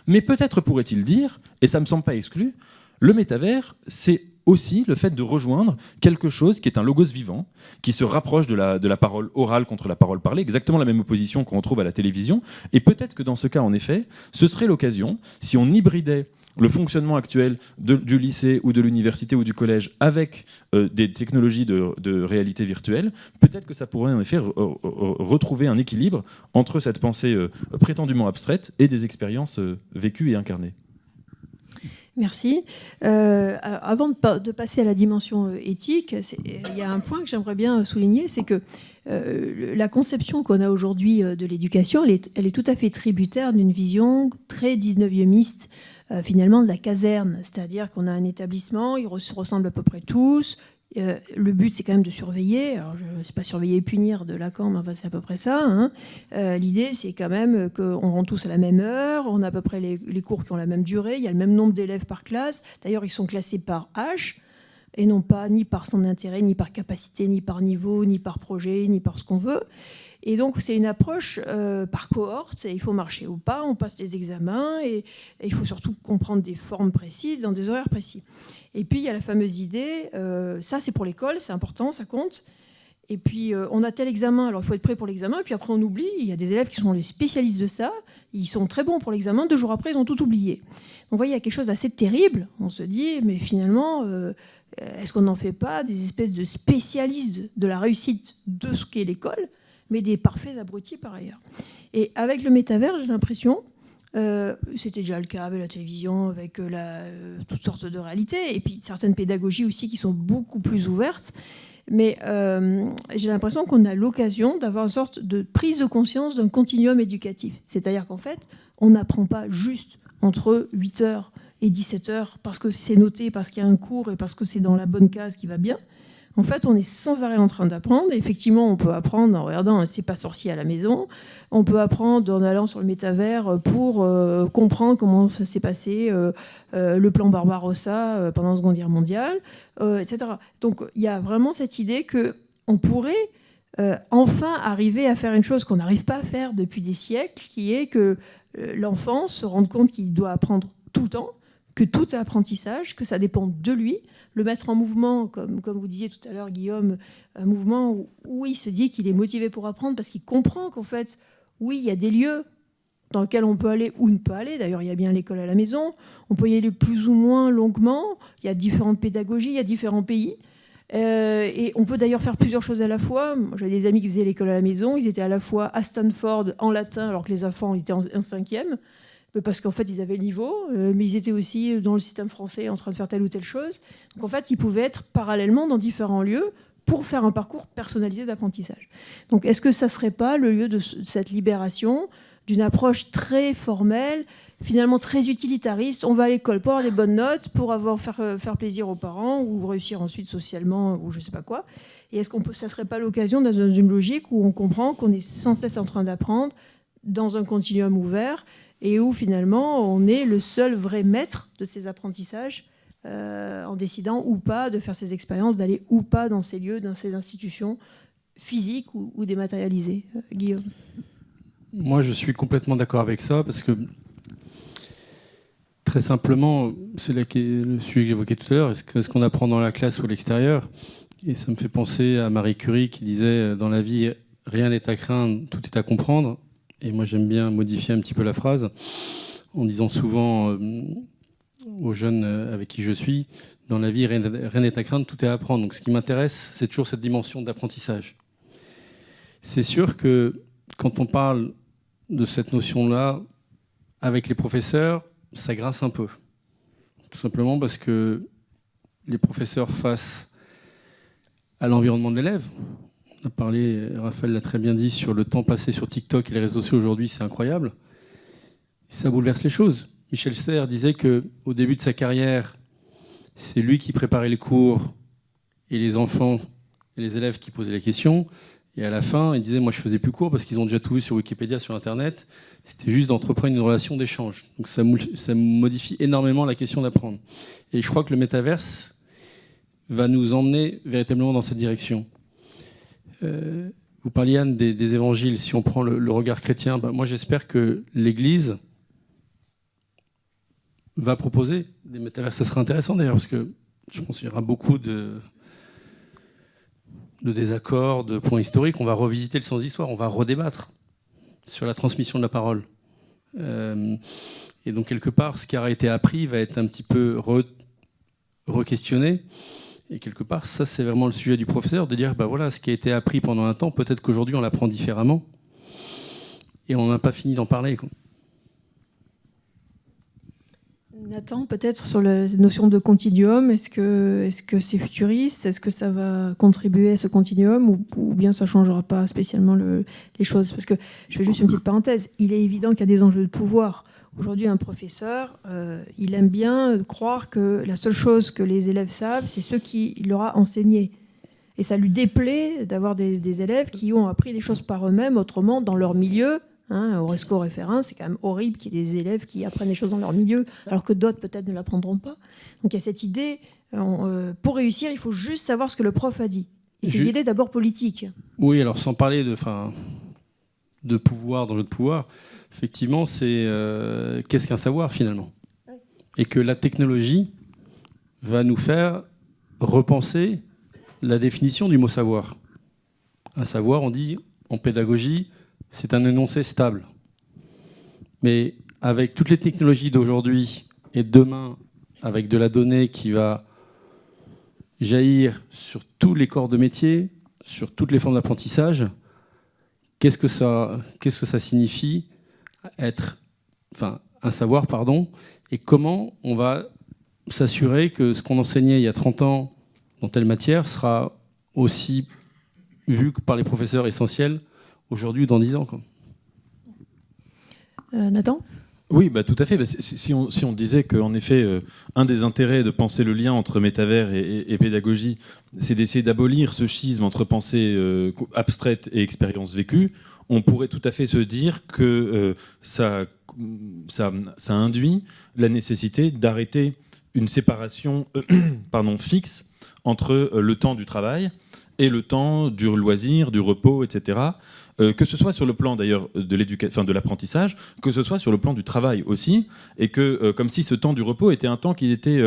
Mais peut-être pourrait-il dire, et ça ne me semble pas exclu, le métavers, c'est aussi le fait de rejoindre quelque chose qui est un logos vivant, qui se rapproche de la parole orale contre la parole parlée, exactement la même opposition qu'on retrouve à la télévision. Et peut-être que dans ce cas, en effet, ce serait l'occasion, si on hybridait le fonctionnement actuel du lycée ou de l'université ou du collège avec des technologies de réalité virtuelle, peut-être que ça pourrait en effet retrouver un équilibre entre cette pensée prétendument abstraite et des expériences vécues et incarnées. Merci. Avant de passer à la dimension éthique, il y a un point que j'aimerais bien souligner, c'est que la conception qu'on a aujourd'hui de l'éducation, elle est tout à fait tributaire d'une vision très 19e-iste, finalement, de la caserne. C'est-à-dire qu'on a un établissement, ils se ressemblent à peu près tous. Le but, c'est quand même de surveiller. Alors, c'est pas surveiller et punir de Lacan, mais enfin, c'est à peu près ça. Hein. L'idée, c'est quand même qu'on rentre tous à la même heure, on a à peu près les cours qui ont la même durée, il y a le même nombre d'élèves par classe. D'ailleurs, ils sont classés par âge, et non pas ni par son intérêt, ni par capacité, ni par niveau, ni par projet, ni par ce qu'on veut. Et donc, c'est une approche par cohorte. Il faut marcher ou pas, on passe des examens, et il faut surtout comprendre des formes précises dans des horaires précis. Et puis, il y a la fameuse idée, ça c'est pour l'école, c'est important, ça compte. Et puis, on a tel examen, alors il faut être prêt pour l'examen. Et puis après, on oublie. Il y a des élèves qui sont les spécialistes de ça. Ils sont très bons pour l'examen. 2 jours après, ils ont tout oublié. Donc, vous voyez, il y a quelque chose d'assez terrible. On se dit, mais finalement, est-ce qu'on n'en fait pas des espèces de spécialistes de la réussite de ce qu'est l'école, mais des parfaits abrutis par ailleurs. Et avec le métavers, j'ai l'impression... c'était déjà le cas avec la télévision, avec toutes sortes de réalités, et puis certaines pédagogies aussi qui sont beaucoup plus ouvertes. Mais j'ai l'impression qu'on a l'occasion d'avoir une sorte de prise de conscience d'un continuum éducatif. C'est-à-dire qu'en fait, on n'apprend pas juste entre 8h et 17h parce que c'est noté, parce qu'il y a un cours et parce que c'est dans la bonne case qui va bien. En fait, on est sans arrêt en train d'apprendre. Et effectivement, on peut apprendre en regardant C'est pas sorcier à la maison. On peut apprendre en allant sur le métavers pour comprendre comment ça s'est passé le plan Barbarossa pendant la Seconde Guerre mondiale, etc. Donc, il y a vraiment cette idée qu'on pourrait enfin arriver à faire une chose qu'on n'arrive pas à faire depuis des siècles, qui est que l'enfant se rende compte qu'il doit apprendre tout le temps, que tout est apprentissage, que ça dépend de lui, le mettre en mouvement, comme vous disiez tout à l'heure, Guillaume, un mouvement où il se dit qu'il est motivé pour apprendre parce qu'il comprend qu'en fait, oui, il y a des lieux dans lesquels on peut aller ou ne pas aller. D'ailleurs, il y a bien l'école à la maison. On peut y aller plus ou moins longuement. Il y a différentes pédagogies, il y a différents pays. Et on peut d'ailleurs faire plusieurs choses à la fois. Moi, j'avais des amis qui faisaient l'école à la maison. Ils étaient à la fois à Stanford en latin, alors que les enfants étaient en 5e. Parce qu'en fait, ils avaient le niveau, mais ils étaient aussi dans le système français en train de faire telle ou telle chose. Donc en fait, ils pouvaient être parallèlement dans différents lieux pour faire un parcours personnalisé d'apprentissage. Donc est-ce que ça ne serait pas le lieu de cette libération, d'une approche très formelle, finalement très utilitariste? On va à l'école pour avoir des bonnes notes, pour faire plaisir aux parents, ou réussir ensuite socialement, ou je ne sais pas quoi. Et est-ce que ça ne serait pas l'occasion, dans une logique où on comprend qu'on est sans cesse en train d'apprendre dans un continuum ouvert, et où finalement on est le seul vrai maître de ces apprentissages en décidant ou pas de faire ces expériences, d'aller ou pas dans ces lieux, dans ces institutions physiques ou dématérialisées. Guillaume. Moi, je suis complètement d'accord avec ça, parce que très simplement, c'est le sujet que j'évoquais tout à l'heure, est-ce qu'on apprend dans la classe ou à l'extérieur? Et ça me fait penser à Marie Curie qui disait « Dans la vie, rien n'est à craindre, tout est à comprendre ». Et moi, j'aime bien modifier un petit peu la phrase en disant souvent aux jeunes avec qui je suis, dans la vie, rien n'est à craindre, tout est à apprendre. Donc ce qui m'intéresse, c'est toujours cette dimension d'apprentissage. C'est sûr que quand on parle de cette notion-là avec les professeurs, ça grince un peu. Tout simplement parce que les professeurs face à l'environnement de l'élève, on a parlé, Raphaël l'a très bien dit, sur le temps passé sur TikTok et les réseaux sociaux aujourd'hui, c'est incroyable. Ça bouleverse les choses. Michel Serres disait qu'au début de sa carrière, c'est lui qui préparait les cours et les enfants et les élèves qui posaient les questions. Et à la fin, il disait « Moi, je faisais plus cours parce qu'ils ont déjà tout vu sur Wikipédia, sur Internet. C'était juste d'entreprendre une relation d'échange. » Donc ça modifie énormément la question d'apprendre. Et je crois que le métaverse va nous emmener véritablement dans cette direction. Vous parliez, Anne, des évangiles. Si on prend le regard chrétien, moi j'espère que l'Église va proposer des métavers. Ça serait intéressant d'ailleurs, parce que je pense qu'il y aura beaucoup de désaccords, de points historiques. On va revisiter le sens d'histoire, on va redébattre sur la transmission de la parole. Et donc quelque part, ce qui aura été appris va être un petit peu re-questionné. Et quelque part, ça, c'est vraiment le sujet du professeur, de dire, voilà, ce qui a été appris pendant un temps, peut-être qu'aujourd'hui, on l'apprend différemment. Et on n'a pas fini d'en parler, quoi. Nathan, peut-être sur la notion de continuum, est-ce que c'est futuriste? Est-ce que ça va contribuer à ce continuum ou bien ça ne changera pas spécialement les choses? Parce que je fais juste une petite parenthèse. Il est évident qu'il y a des enjeux de pouvoir. Aujourd'hui, un professeur, il aime bien croire que la seule chose que les élèves savent, c'est ce qu'il leur a enseigné. Et ça lui déplaît d'avoir des élèves qui ont appris des choses par eux-mêmes, autrement, dans leur milieu. Au Resco référent, c'est quand même horrible qu'il y ait des élèves qui apprennent des choses dans leur milieu, alors que d'autres peut-être ne l'apprendront pas. Donc il y a cette idée, pour réussir, il faut juste savoir ce que le prof a dit. Et c'est l'idée d'abord politique. Oui, alors sans parler de pouvoir, d'enjeu de pouvoir, effectivement, c'est qu'est-ce qu'un savoir finalement? Et que la technologie va nous faire repenser la définition du mot savoir. Un savoir, on dit en pédagogie, c'est un énoncé stable. Mais avec toutes les technologies d'aujourd'hui et demain, avec de la donnée qui va jaillir sur tous les corps de métier, sur toutes les formes d'apprentissage, qu'est-ce que ça signifie être, un savoir, et comment on va s'assurer que ce qu'on enseignait il y a 30 ans dans telle matière sera aussi vu par les professeurs essentiels aujourd'hui ou dans 10 ans, quoi. Nathan ? Oui, tout à fait. Si on disait qu'en effet, un des intérêts de penser le lien entre métavers et pédagogie, c'est d'essayer d'abolir ce schisme entre pensée abstraite et expérience vécue, on pourrait tout à fait se dire que ça induit la nécessité d'arrêter une séparation fixe entre le temps du travail et le temps du loisir, du repos, etc. Que ce soit sur le plan d'ailleurs de l'apprentissage, que ce soit sur le plan du travail aussi, et que comme si ce temps du repos était un temps qui était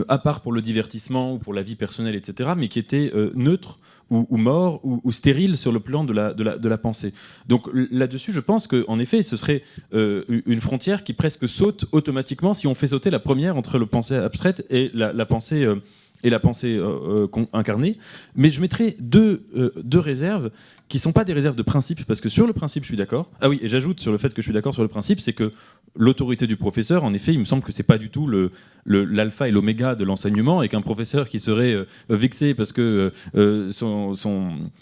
à part pour le divertissement ou pour la vie personnelle, etc., mais qui était neutre ou mort ou stérile sur le plan de la pensée. Donc là-dessus, je pense qu'en effet, ce serait une frontière qui presque saute automatiquement si on fait sauter la première entre la pensée abstraite et la pensée incarnée. Mais je mettrai deux réserves qui ne sont pas des réserves de principe, parce que sur le principe, je suis d'accord. Ah oui, et j'ajoute sur le fait que je suis d'accord sur le principe, c'est que l'autorité du professeur, en effet, il me semble que ce n'est pas du tout l'alpha et l'oméga de l'enseignement, et qu'un professeur qui serait vexé parce que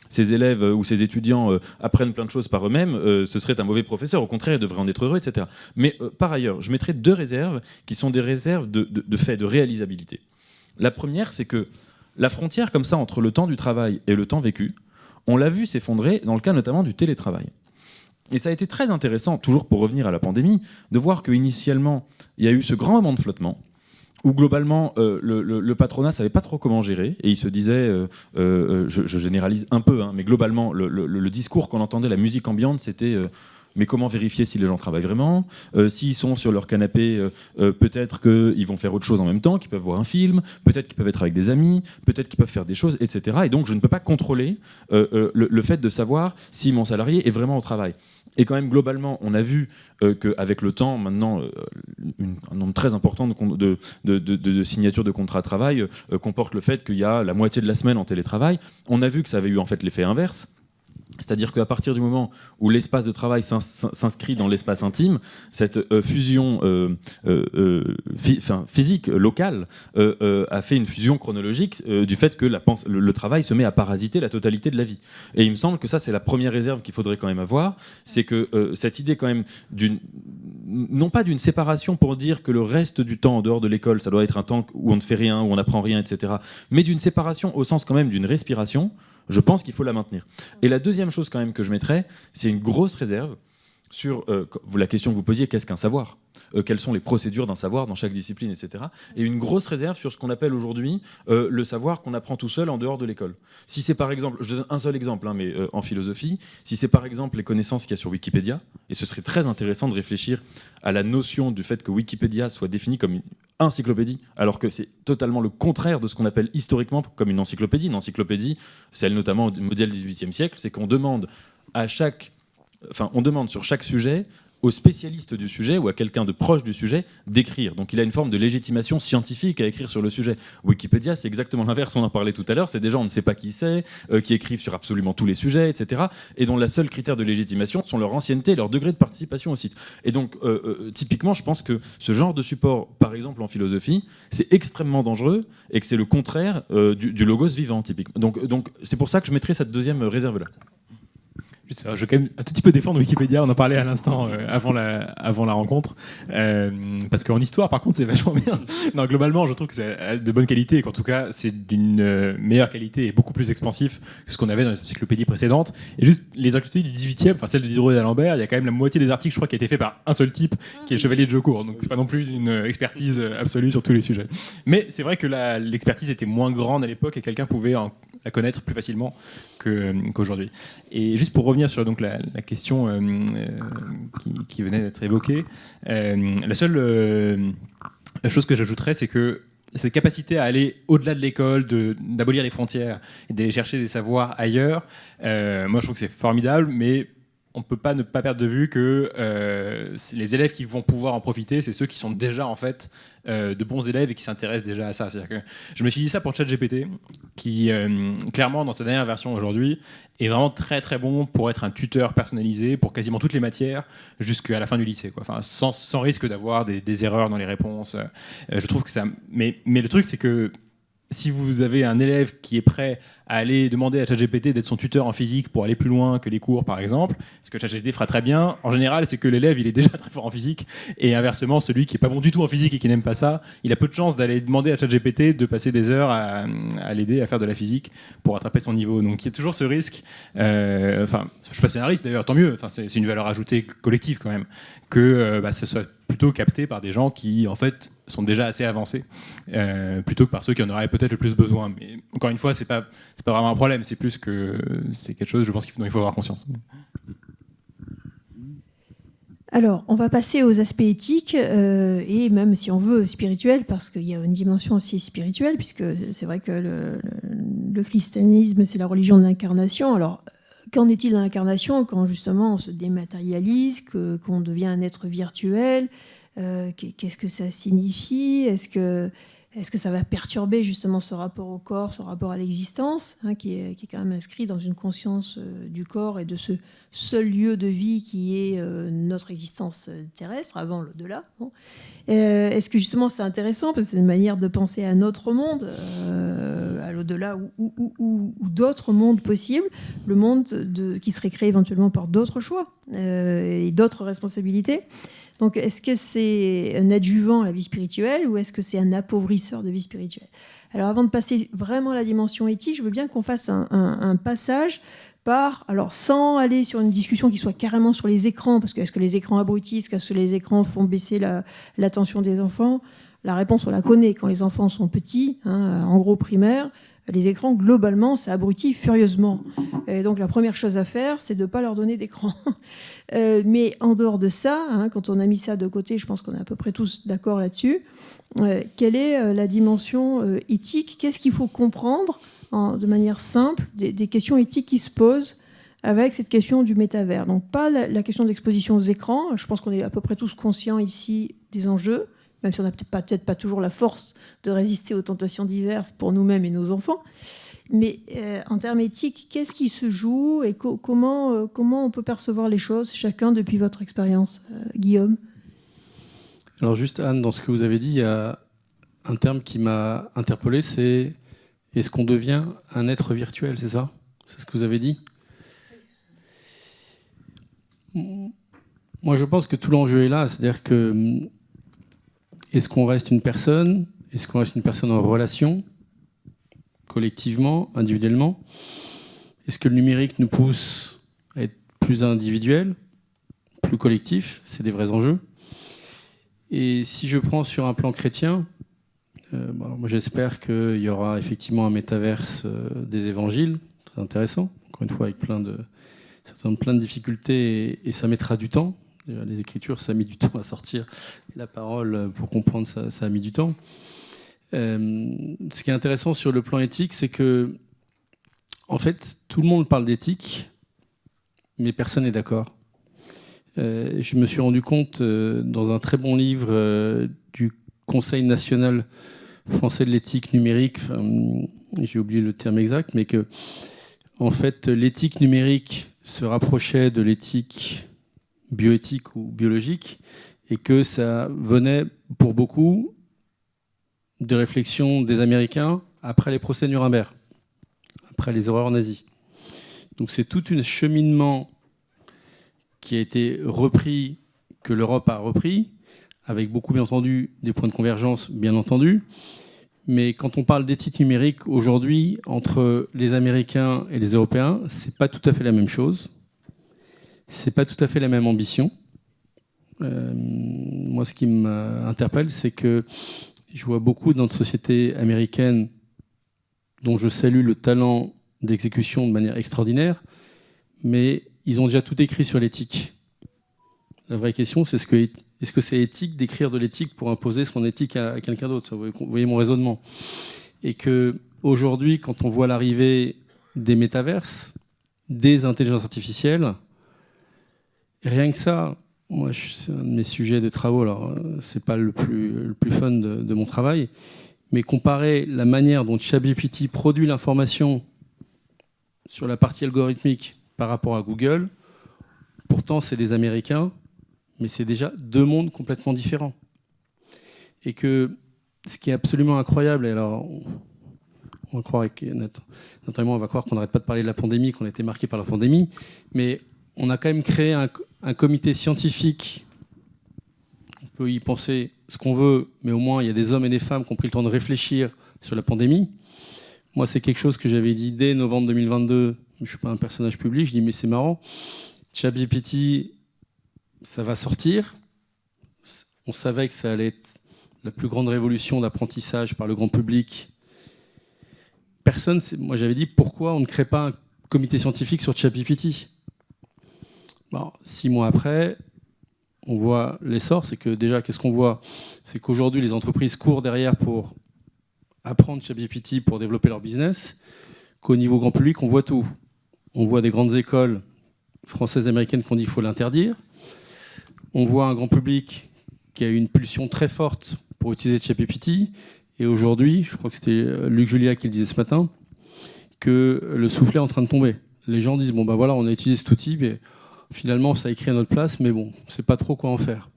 ses élèves ou ses étudiants apprennent plein de choses par eux-mêmes, ce serait un mauvais professeur. Au contraire, il devrait en être heureux, etc. Mais par ailleurs, je mettrai deux réserves qui sont des réserves de fait, de réalisabilité. La première, c'est que la frontière comme ça entre le temps du travail et le temps vécu, on l'a vu s'effondrer dans le cas notamment du télétravail. Et ça a été très intéressant, toujours pour revenir à la pandémie, de voir qu'initialement, il y a eu ce grand moment de flottement, où globalement, le patronat ne savait pas trop comment gérer, et il se disait, je généralise un peu, mais globalement, le discours qu'on entendait, la musique ambiante, c'était... mais comment vérifier si les gens travaillent vraiment? S'ils sont sur leur canapé, peut-être qu'ils vont faire autre chose en même temps, qu'ils peuvent voir un film, peut-être qu'ils peuvent être avec des amis, peut-être qu'ils peuvent faire des choses, etc. Et donc, je ne peux pas contrôler le fait de savoir si mon salarié est vraiment au travail. Et quand même, globalement, on a vu qu'avec le temps, maintenant, un nombre très important de signatures de contrats de travail comporte le fait qu'il y a la moitié de la semaine en télétravail. On a vu que ça avait eu en fait l'effet inverse. C'est-à-dire qu'à partir du moment où l'espace de travail s'inscrit dans l'espace intime, cette fusion physique, locale, a fait une fusion chronologique du fait que le travail se met à parasiter la totalité de la vie. Et il me semble que ça, c'est la première réserve qu'il faudrait quand même avoir, c'est que cette idée quand même non pas d'une séparation pour dire que le reste du temps en dehors de l'école, ça doit être un temps où on ne fait rien, où on n'apprend rien, etc., mais d'une séparation au sens quand même d'une respiration. Je pense qu'il faut la maintenir. Et la deuxième chose quand même que je mettrais, c'est une grosse réserve sur la question que vous posiez, qu'est-ce qu'un savoir ? Quelles sont les procédures d'un savoir dans chaque discipline, etc. Et une grosse réserve sur ce qu'on appelle aujourd'hui le savoir qu'on apprend tout seul en dehors de l'école. Si c'est par exemple, je donne un seul exemple, mais en philosophie, si c'est par exemple les connaissances qu'il y a sur Wikipédia, et ce serait très intéressant de réfléchir à la notion du fait que Wikipédia soit définie comme une encyclopédie, alors que c'est totalement le contraire de ce qu'on appelle historiquement comme une encyclopédie. Une encyclopédie, celle notamment du modèle du XVIIIe siècle, c'est qu'on demande à chaque on demande sur chaque sujet au spécialiste du sujet ou à quelqu'un de proche du sujet d'écrire. Donc il a une forme de légitimation scientifique à écrire sur le sujet. Wikipédia, c'est exactement l'inverse, on en parlait tout à l'heure, c'est des gens, on ne sait pas qui c'est, qui écrivent sur absolument tous les sujets, etc. Et dont la seule critère de légitimation sont leur ancienneté et leur degré de participation au site. Et donc, typiquement, je pense que ce genre de support, par exemple en philosophie, c'est extrêmement dangereux et que c'est le contraire du logos vivant, typiquement. Donc c'est pour ça que je mettrai cette deuxième réserve-là. Je vais quand même un tout petit peu défendre Wikipédia, on en parlait à l'instant avant la rencontre, parce qu'en histoire par contre c'est vachement bien. Non, globalement je trouve que c'est de bonne qualité et qu'en tout cas c'est d'une meilleure qualité et beaucoup plus expansif que ce qu'on avait dans les encyclopédies précédentes. Et juste les encyclopédies du 18e, enfin celle de Diderot et d'Alembert, il y a quand même la moitié des articles je crois qui a été fait par un seul type, qui est le chevalier de Jaucourt, donc c'est pas non plus une expertise absolue sur tous les sujets. Mais c'est vrai que l'expertise était moins grande à l'époque et quelqu'un pouvait la connaître plus facilement qu'aujourd'hui. Et juste pour revenir sur donc, la question qui venait d'être évoquée, la seule chose que j'ajouterais, c'est que cette capacité à aller au-delà de l'école, d'abolir les frontières et d'aller chercher des savoirs ailleurs, moi je trouve que c'est formidable, mais on ne peut pas ne pas perdre de vue que les élèves qui vont pouvoir en profiter, c'est ceux qui sont déjà en fait de bons élèves et qui s'intéressent déjà à ça. C'est-à-dire que je me suis dit ça pour ChatGPT, qui clairement dans sa dernière version aujourd'hui est vraiment très très bon pour être un tuteur personnalisé pour quasiment toutes les matières jusqu'à la fin du lycée, quoi. Enfin, sans risque d'avoir des erreurs dans les réponses. Je trouve que ça. Mais le truc c'est que si vous avez un élève qui est prêt à aller demander à ChatGPT d'être son tuteur en physique pour aller plus loin que les cours, par exemple, ce que ChatGPT fera très bien, en général, c'est que l'élève, il est déjà très fort en physique, et inversement, celui qui est pas bon du tout en physique et qui n'aime pas ça, il a peu de chances d'aller demander à ChatGPT de passer des heures à l'aider à faire de la physique pour rattraper son niveau. Donc il y a toujours ce risque, enfin, je sais pas si c'est un risque d'ailleurs, tant mieux, enfin, c'est une valeur ajoutée collective quand même, que ce soit plutôt capté par des gens qui, en fait, sont déjà assez avancés, plutôt que par ceux qui en auraient peut-être le plus besoin. Mais encore une fois, c'est pas vraiment un problème, c'est plus que c'est quelque chose, je pense, dont il faut avoir conscience. Alors, on va passer aux aspects éthiques et même, si on veut, spirituels, parce qu'il y a une dimension aussi spirituelle, puisque c'est vrai que le christianisme, c'est la religion de l'incarnation. Alors, qu'en est-il de l'incarnation quand justement on se dématérialise, qu'on devient un être virtuel? Qu'est-ce que ça signifie? Est-ce que ça va perturber justement ce rapport au corps, ce rapport à l'existence, qui est quand même inscrit dans une conscience du corps et de ce seul lieu de vie qui est notre existence terrestre avant l'au-delà, bon. Est-ce que justement c'est intéressant parce que c'est une manière de penser à un autre monde, à l'au-delà ou d'autres mondes possibles, le monde qui serait créé éventuellement par d'autres choix et d'autres responsabilités? Donc, est-ce que c'est un adjuvant à la vie spirituelle ou est-ce que c'est un appauvrisseur de vie spirituelle? Alors, avant de passer vraiment à la dimension éthique, je veux bien qu'on fasse un passage alors sans aller sur une discussion qui soit carrément sur les écrans, parce que est-ce que les écrans abrutissent, est-ce que les écrans font baisser l'attention des enfants? La réponse, on la connaît. Quand les enfants sont petits, en gros primaire, les écrans, globalement, ça abrutit furieusement. Et donc, la première chose à faire, c'est de ne pas leur donner d'écran. Mais en dehors de ça, quand on a mis ça de côté, je pense qu'on est à peu près tous d'accord là-dessus, quelle est la dimension éthique? Qu'est-ce qu'il faut comprendre de manière simple des questions éthiques qui se posent avec cette question du métavers? Donc, pas la question de l'exposition aux écrans. Je pense qu'on est à peu près tous conscients ici des enjeux, même si on n'a peut-être pas toujours la force de résister aux tentations diverses pour nous-mêmes et nos enfants. Mais en termes éthiques, qu'est-ce qui se joue et comment on peut percevoir les choses, chacun depuis votre expérience? Guillaume? Alors juste, Anne, dans ce que vous avez dit, il y a un terme qui m'a interpellé, c'est est-ce qu'on devient un être virtuel, c'est ça? C'est ce que vous avez dit? Moi, je pense que tout l'enjeu est là, c'est-à-dire que est-ce qu'on reste une personne? Est-ce qu'on reste une personne en relation, collectivement, individuellement? Est-ce que le numérique nous pousse à être plus individuel, plus collectif? C'est des vrais enjeux. Et si je prends sur un plan chrétien, moi j'espère qu'il y aura effectivement un métaverse des évangiles, très intéressant, encore une fois avec plein de difficultés, et ça mettra du temps. Les Écritures, ça a mis du temps à sortir. La parole, pour comprendre, ça a mis du temps. Ce qui est intéressant sur le plan éthique, c'est que, en fait, tout le monde parle d'éthique, mais personne n'est d'accord. Je me suis rendu compte dans un très bon livre du Conseil national français de l'éthique numérique, j'ai oublié le terme exact, mais que en fait l'éthique numérique se rapprochait de l'éthique bioéthique ou biologique, et que ça venait pour beaucoup de réflexions des Américains après les procès de Nuremberg, après les horreurs nazies. Donc c'est tout un cheminement qui a été repris, que l'Europe a repris, avec beaucoup, bien entendu, des points de convergence, bien entendu. Mais quand on parle d'éthique numérique, aujourd'hui, entre les Américains et les Européens, c'est pas tout à fait la même chose. C'est pas tout à fait la même ambition. Moi, ce qui m'interpelle, c'est que je vois beaucoup dans notre société américaine, dont je salue le talent d'exécution de manière extraordinaire, mais ils ont déjà tout écrit sur l'éthique. La vraie question, c'est est-ce que c'est éthique d'écrire de l'éthique pour imposer son éthique à quelqu'un d'autre ? Vous voyez mon raisonnement. Et qu'aujourd'hui, quand on voit l'arrivée des métaverses, des intelligences artificielles, rien que ça, moi, c'est un de mes sujets de travaux, alors c'est pas le plus fun de mon travail, mais comparer la manière dont ChatGPT produit l'information sur la partie algorithmique par rapport à Google, pourtant c'est des Américains, mais c'est déjà deux mondes complètement différents. Et que ce qui est absolument incroyable, et alors on va croire, notamment on va croire qu'on n'arrête pas de parler de la pandémie, qu'on a été marqué par la pandémie, mais on a quand même créé un comité scientifique. On peut y penser ce qu'on veut, mais au moins il y a des hommes et des femmes qui ont pris le temps de réfléchir sur la pandémie. Moi, c'est quelque chose que j'avais dit dès novembre 2022. Je ne suis pas un personnage public. Je dis, mais c'est marrant. ChatGPT, ça va sortir. On savait que ça allait être la plus grande révolution d'apprentissage par le grand public. Moi, j'avais dit, pourquoi on ne crée pas un comité scientifique sur ChatGPT ? Bon, 6 mois après, on voit l'essor. C'est que déjà, qu'est-ce qu'on voit ? C'est qu'aujourd'hui, les entreprises courent derrière pour apprendre ChatGPT pour développer leur business, qu'au niveau grand public, on voit tout. On voit des grandes écoles françaises et américaines qui ont dit qu'il faut l'interdire. On voit un grand public qui a eu une pulsion très forte pour utiliser ChatGPT. Et aujourd'hui, je crois que c'était Luc Julia qui le disait ce matin, que le soufflet est en train de tomber. Les gens disent, bon ben voilà, on a utilisé cet outil, mais finalement ça a écrit à notre place, mais bon, on ne sait pas trop quoi en faire.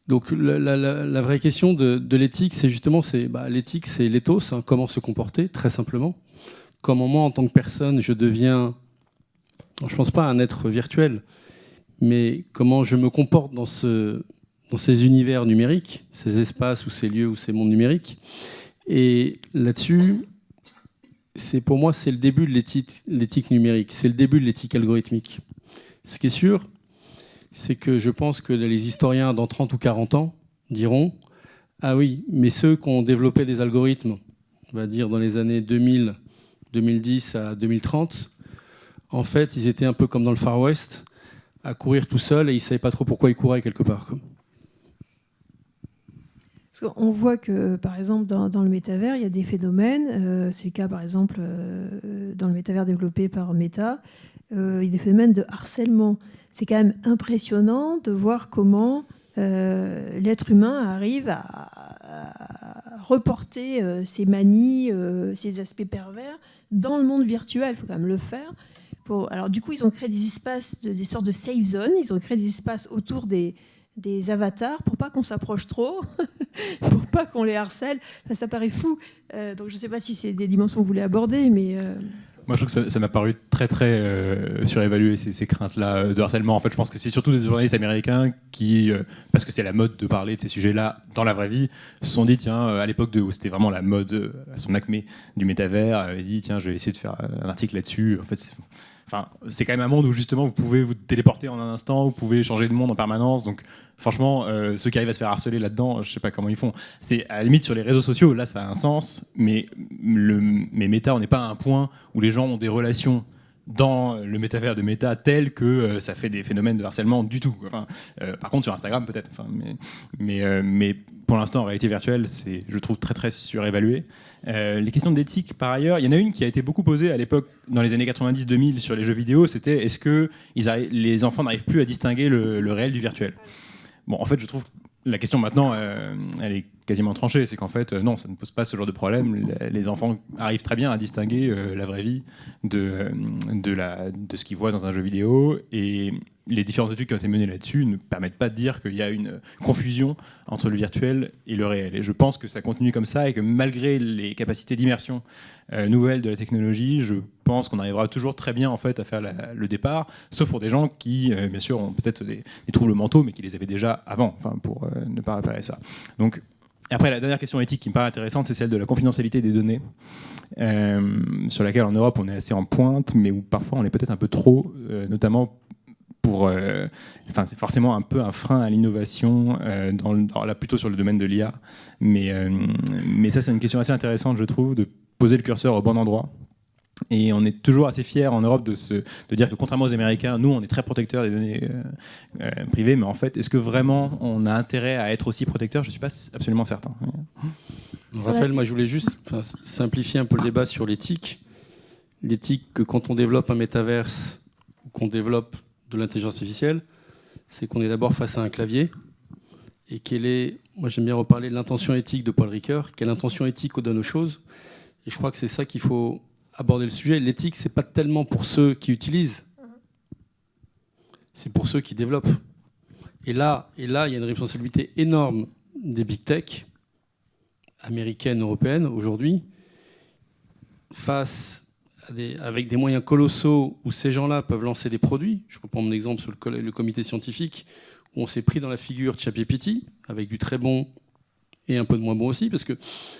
Donc la vraie question de l'éthique, c'est justement, l'éthique, c'est l'éthos, hein, comment se comporter, très simplement. Comment moi, en tant que personne, je deviens, je ne pense pas un être virtuel, mais comment je me comporte dans ces univers numériques, ces espaces ou ces lieux ou ces mondes numériques. Et là-dessus, pour moi, c'est le début de l'éthique numérique, c'est le début de l'éthique algorithmique. Ce qui est sûr, c'est que je pense que les historiens dans 30 ou 40 ans diront « Ah oui, mais ceux qui ont développé des algorithmes, on va dire dans les années 2000, 2010 à 2030, en fait, ils étaient un peu comme dans le Far West, à courir tout seuls et ils ne savaient pas trop pourquoi ils couraient quelque part. » On voit que, par exemple, dans le métavers, il y a des phénomènes. C'est le cas, par exemple, dans le métavers développé par Meta. Il y a des phénomènes de harcèlement. C'est quand même impressionnant de voir comment l'être humain arrive à reporter ses manies, ses aspects pervers dans le monde virtuel. Il faut quand même le faire. Alors, du coup, ils ont créé des espaces, des sortes de safe zones. Ils ont créé des espaces autour des avatars pour pas qu'on s'approche trop, pour pas qu'on les harcèle. Enfin, ça paraît fou. Donc, je ne sais pas si c'est des dimensions que vous voulez aborder, mais... Moi, je trouve que ça m'a paru très, très surévalué, ces craintes-là de harcèlement. En fait, je pense que c'est surtout des journalistes américains qui, parce que c'est la mode de parler de ces sujets-là dans la vraie vie, se sont dit, tiens, à l'époque où c'était vraiment la mode à son acmé du métavers, avaient dit, tiens, je vais essayer de faire un article là-dessus. En fait, c'est quand même un monde où justement vous pouvez vous téléporter en un instant, vous pouvez changer de monde en permanence. Donc franchement, ceux qui arrivent à se faire harceler là-dedans, je sais pas comment ils font. C'est à la limite sur les réseaux sociaux, là ça a un sens, mais Meta, on n'est pas à un point où les gens ont des relations dans le métavers de Meta tel que ça fait des phénomènes de harcèlement du tout. Enfin, par contre, sur Instagram, peut-être. Enfin, mais pour l'instant, en réalité virtuelle, c'est, je trouve, très, très surévalué. Les questions d'éthique, par ailleurs, il y en a une qui a été beaucoup posée à l'époque, dans les années 90-2000, sur les jeux vidéo, c'était est-ce que les enfants n'arrivent plus à distinguer le réel du virtuel ? Bon, en fait, je trouve que la question maintenant, elle est quasiment tranchée. C'est qu'en fait, non, ça ne pose pas ce genre de problème. Les enfants arrivent très bien à distinguer la vraie vie de ce qu'ils voient dans un jeu vidéo. Et les différentes études qui ont été menées là-dessus ne permettent pas de dire qu'il y a une confusion entre le virtuel et le réel. Et je pense que ça continue comme ça et que malgré les capacités d'immersion nouvelles de la technologie, je pense qu'on arrivera toujours très bien en fait, à faire le départ, sauf pour des gens qui, bien sûr, ont peut-être des troubles mentaux, mais qui les avaient déjà avant, enfin, pour ne pas réparer ça. Donc, après, la dernière question éthique qui me paraît intéressante, c'est celle de la confidentialité des données, sur laquelle en Europe on est assez en pointe, mais où parfois on est peut-être un peu trop, notamment c'est forcément un peu un frein à l'innovation, là plutôt sur le domaine de l'IA, mais ça c'est une question assez intéressante, je trouve, de poser le curseur au bon endroit. Et on est toujours assez fiers en Europe de dire que contrairement aux Américains, nous on est très protecteurs des données privées, mais en fait, est-ce que vraiment on a intérêt à être aussi protecteur ? Je ne suis pas absolument certain. Raphaël, moi je voulais juste simplifier un peu le débat sur l'éthique. L'éthique que quand on développe un métaverse ou qu'on développe de l'intelligence artificielle, c'est qu'on est d'abord face à un clavier. Et moi j'aime bien reparler de l'intention éthique de Paul Ricoeur. Quelle intention éthique on donne aux choses ? Et je crois que c'est ça qu'il faut aborder le sujet. L'éthique, c'est pas tellement pour ceux qui utilisent, c'est pour ceux qui développent. Et là, il y a une responsabilité énorme des big tech, américaines, européennes, aujourd'hui, avec des moyens colossaux où ces gens-là peuvent lancer des produits. Je reprends mon exemple sur le comité scientifique, où on s'est pris dans la figure de ChatGPT, avec du très bon et un peu de moins bon aussi, parce que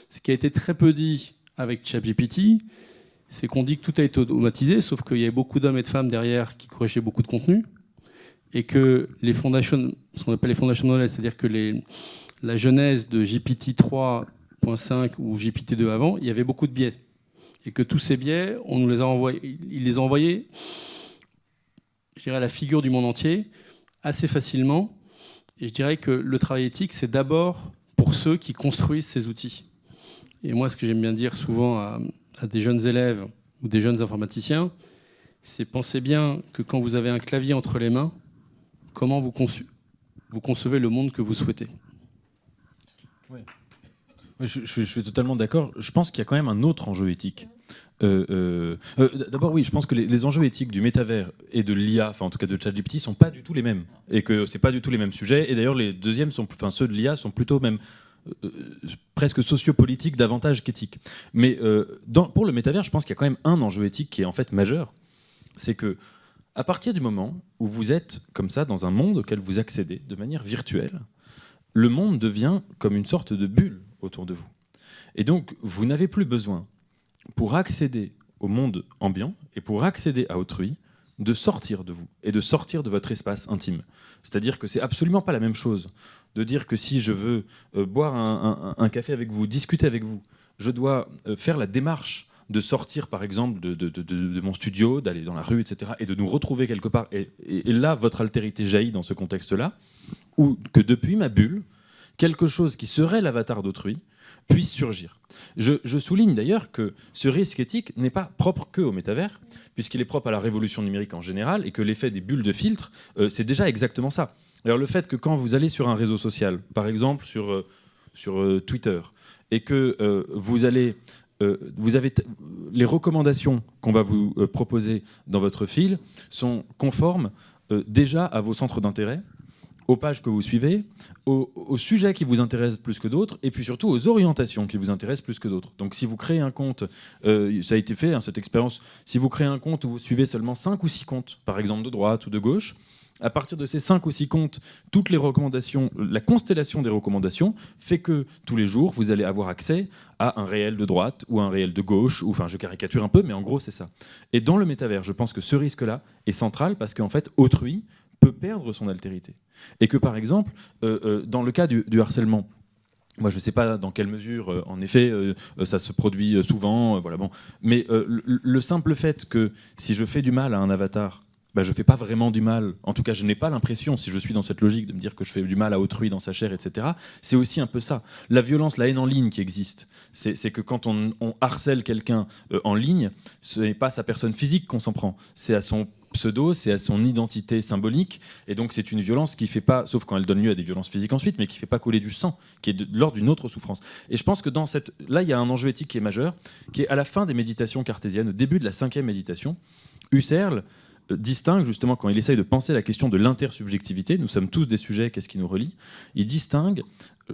ce qui a été très peu dit avec ChatGPT, c'est qu'on dit que tout a été automatisé, sauf qu'il y avait beaucoup d'hommes et de femmes derrière qui corrigeaient beaucoup de contenu, et que ce qu'on appelle les foundation knowledge, c'est-à-dire que la genèse de GPT 3.5 ou GPT 2 avant, il y avait beaucoup de biais. Et que tous ces biais, ils les ont envoyés, je dirais, à la figure du monde entier, assez facilement. Et je dirais que le travail éthique, c'est d'abord pour ceux qui construisent ces outils. Et moi, ce que j'aime bien dire souvent à des jeunes élèves ou des jeunes informaticiens, c'est pensez bien que quand vous avez un clavier entre les mains, comment vous concevez le monde que vous souhaitez. Oui. Je suis totalement d'accord. Je pense qu'il y a quand même un autre enjeu éthique. D'abord, oui, je pense que les enjeux éthiques du métavers et de l'IA, enfin en tout cas de ChatGPT, sont pas du tout les mêmes. Et que c'est pas du tout les mêmes sujets. Et d'ailleurs, les deuxièmes, ceux de l'IA, sont plutôt même presque sociopolitiques davantage qu'éthiques. Mais pour le métavers, je pense qu'il y a quand même un enjeu éthique qui est en fait majeur. C'est que à partir du moment où vous êtes comme ça dans un monde auquel vous accédez de manière virtuelle, le monde devient comme une sorte de bulle autour de vous. Et donc, vous n'avez plus besoin, pour accéder au monde ambiant et pour accéder à autrui, de sortir de vous et de sortir de votre espace intime. C'est-à-dire que c'est absolument pas la même chose de dire que si je veux boire un café avec vous, discuter avec vous, je dois faire la démarche de sortir, par exemple, de mon studio, d'aller dans la rue, etc., et de nous retrouver quelque part. Et là, votre altérité jaillit dans ce contexte-là, ou que depuis ma bulle, quelque chose qui serait l'avatar d'autrui puisse surgir. Je souligne d'ailleurs que ce risque éthique n'est pas propre que au métavers, puisqu'il est propre à la révolution numérique en général, et que l'effet des bulles de filtre, c'est déjà exactement ça. Alors le fait que quand vous allez sur un réseau social, par exemple sur Twitter, et que vous avez les recommandations qu'on va vous proposer dans votre fil sont conformes déjà à vos centres d'intérêt, aux pages que vous suivez, aux sujets qui vous intéressent plus que d'autres, et puis surtout aux orientations qui vous intéressent plus que d'autres. Donc si vous créez un compte, ça a été fait, cette expérience, si vous créez un compte où vous suivez seulement 5 ou 6 comptes, par exemple de droite ou de gauche, à partir de ces 5 ou 6 comptes, toutes les recommandations, la constellation des recommandations fait que tous les jours, vous allez avoir accès à un réel de droite ou un réel de gauche, ou enfin je caricature un peu, mais en gros c'est ça. Et dans le métavers, je pense que ce risque-là est central parce qu'en fait, autrui peut perdre son altérité. Et que par exemple, dans le cas du harcèlement, Moi, je ne sais pas dans quelle mesure, en effet, ça se produit souvent. Voilà, bon. Mais le simple fait que si je fais du mal à un avatar, bah, je ne fais pas vraiment du mal. En tout cas, je n'ai pas l'impression, si je suis dans cette logique de me dire que je fais du mal à autrui dans sa chair, etc. C'est aussi un peu ça. La violence, la haine en ligne qui existe, c'est que quand on harcèle quelqu'un en ligne, ce n'est pas sa personne physique qu'on s'en prend. C'est à son pseudo, c'est à son identité symbolique, et donc c'est une violence qui fait pas, sauf quand elle donne lieu à des violences physiques ensuite, mais qui fait pas couler du sang, qui est de l'ordre d'une autre souffrance. Et je pense que là, il y a un enjeu éthique qui est majeur, qui est à la fin des méditations cartésiennes, au début de la 5e méditation, Husserl distingue justement, quand il essaye de penser la question de l'intersubjectivité, nous sommes tous des sujets, qu'est-ce qui nous relie, il distingue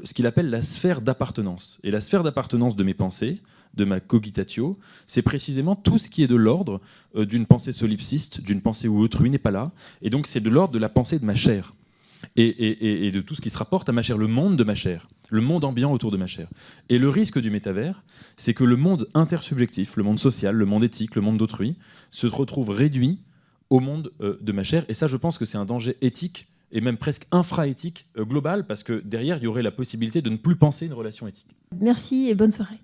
ce qu'il appelle la sphère d'appartenance. Et la sphère d'appartenance de mes pensées, de ma cogitatio, c'est précisément tout ce qui est de l'ordre d'une pensée solipsiste, d'une pensée où autrui n'est pas là, et donc c'est de l'ordre de la pensée de ma chair, et de tout ce qui se rapporte à ma chair, le monde de ma chair, le monde ambiant autour de ma chair. Et le risque du métavers, c'est que le monde intersubjectif, le monde social, le monde éthique, le monde d'autrui, se retrouve réduit au monde de ma chair, et ça je pense que c'est un danger éthique, et même presque infra-éthique global, parce que derrière il y aurait la possibilité de ne plus penser une relation éthique. Merci et bonne soirée.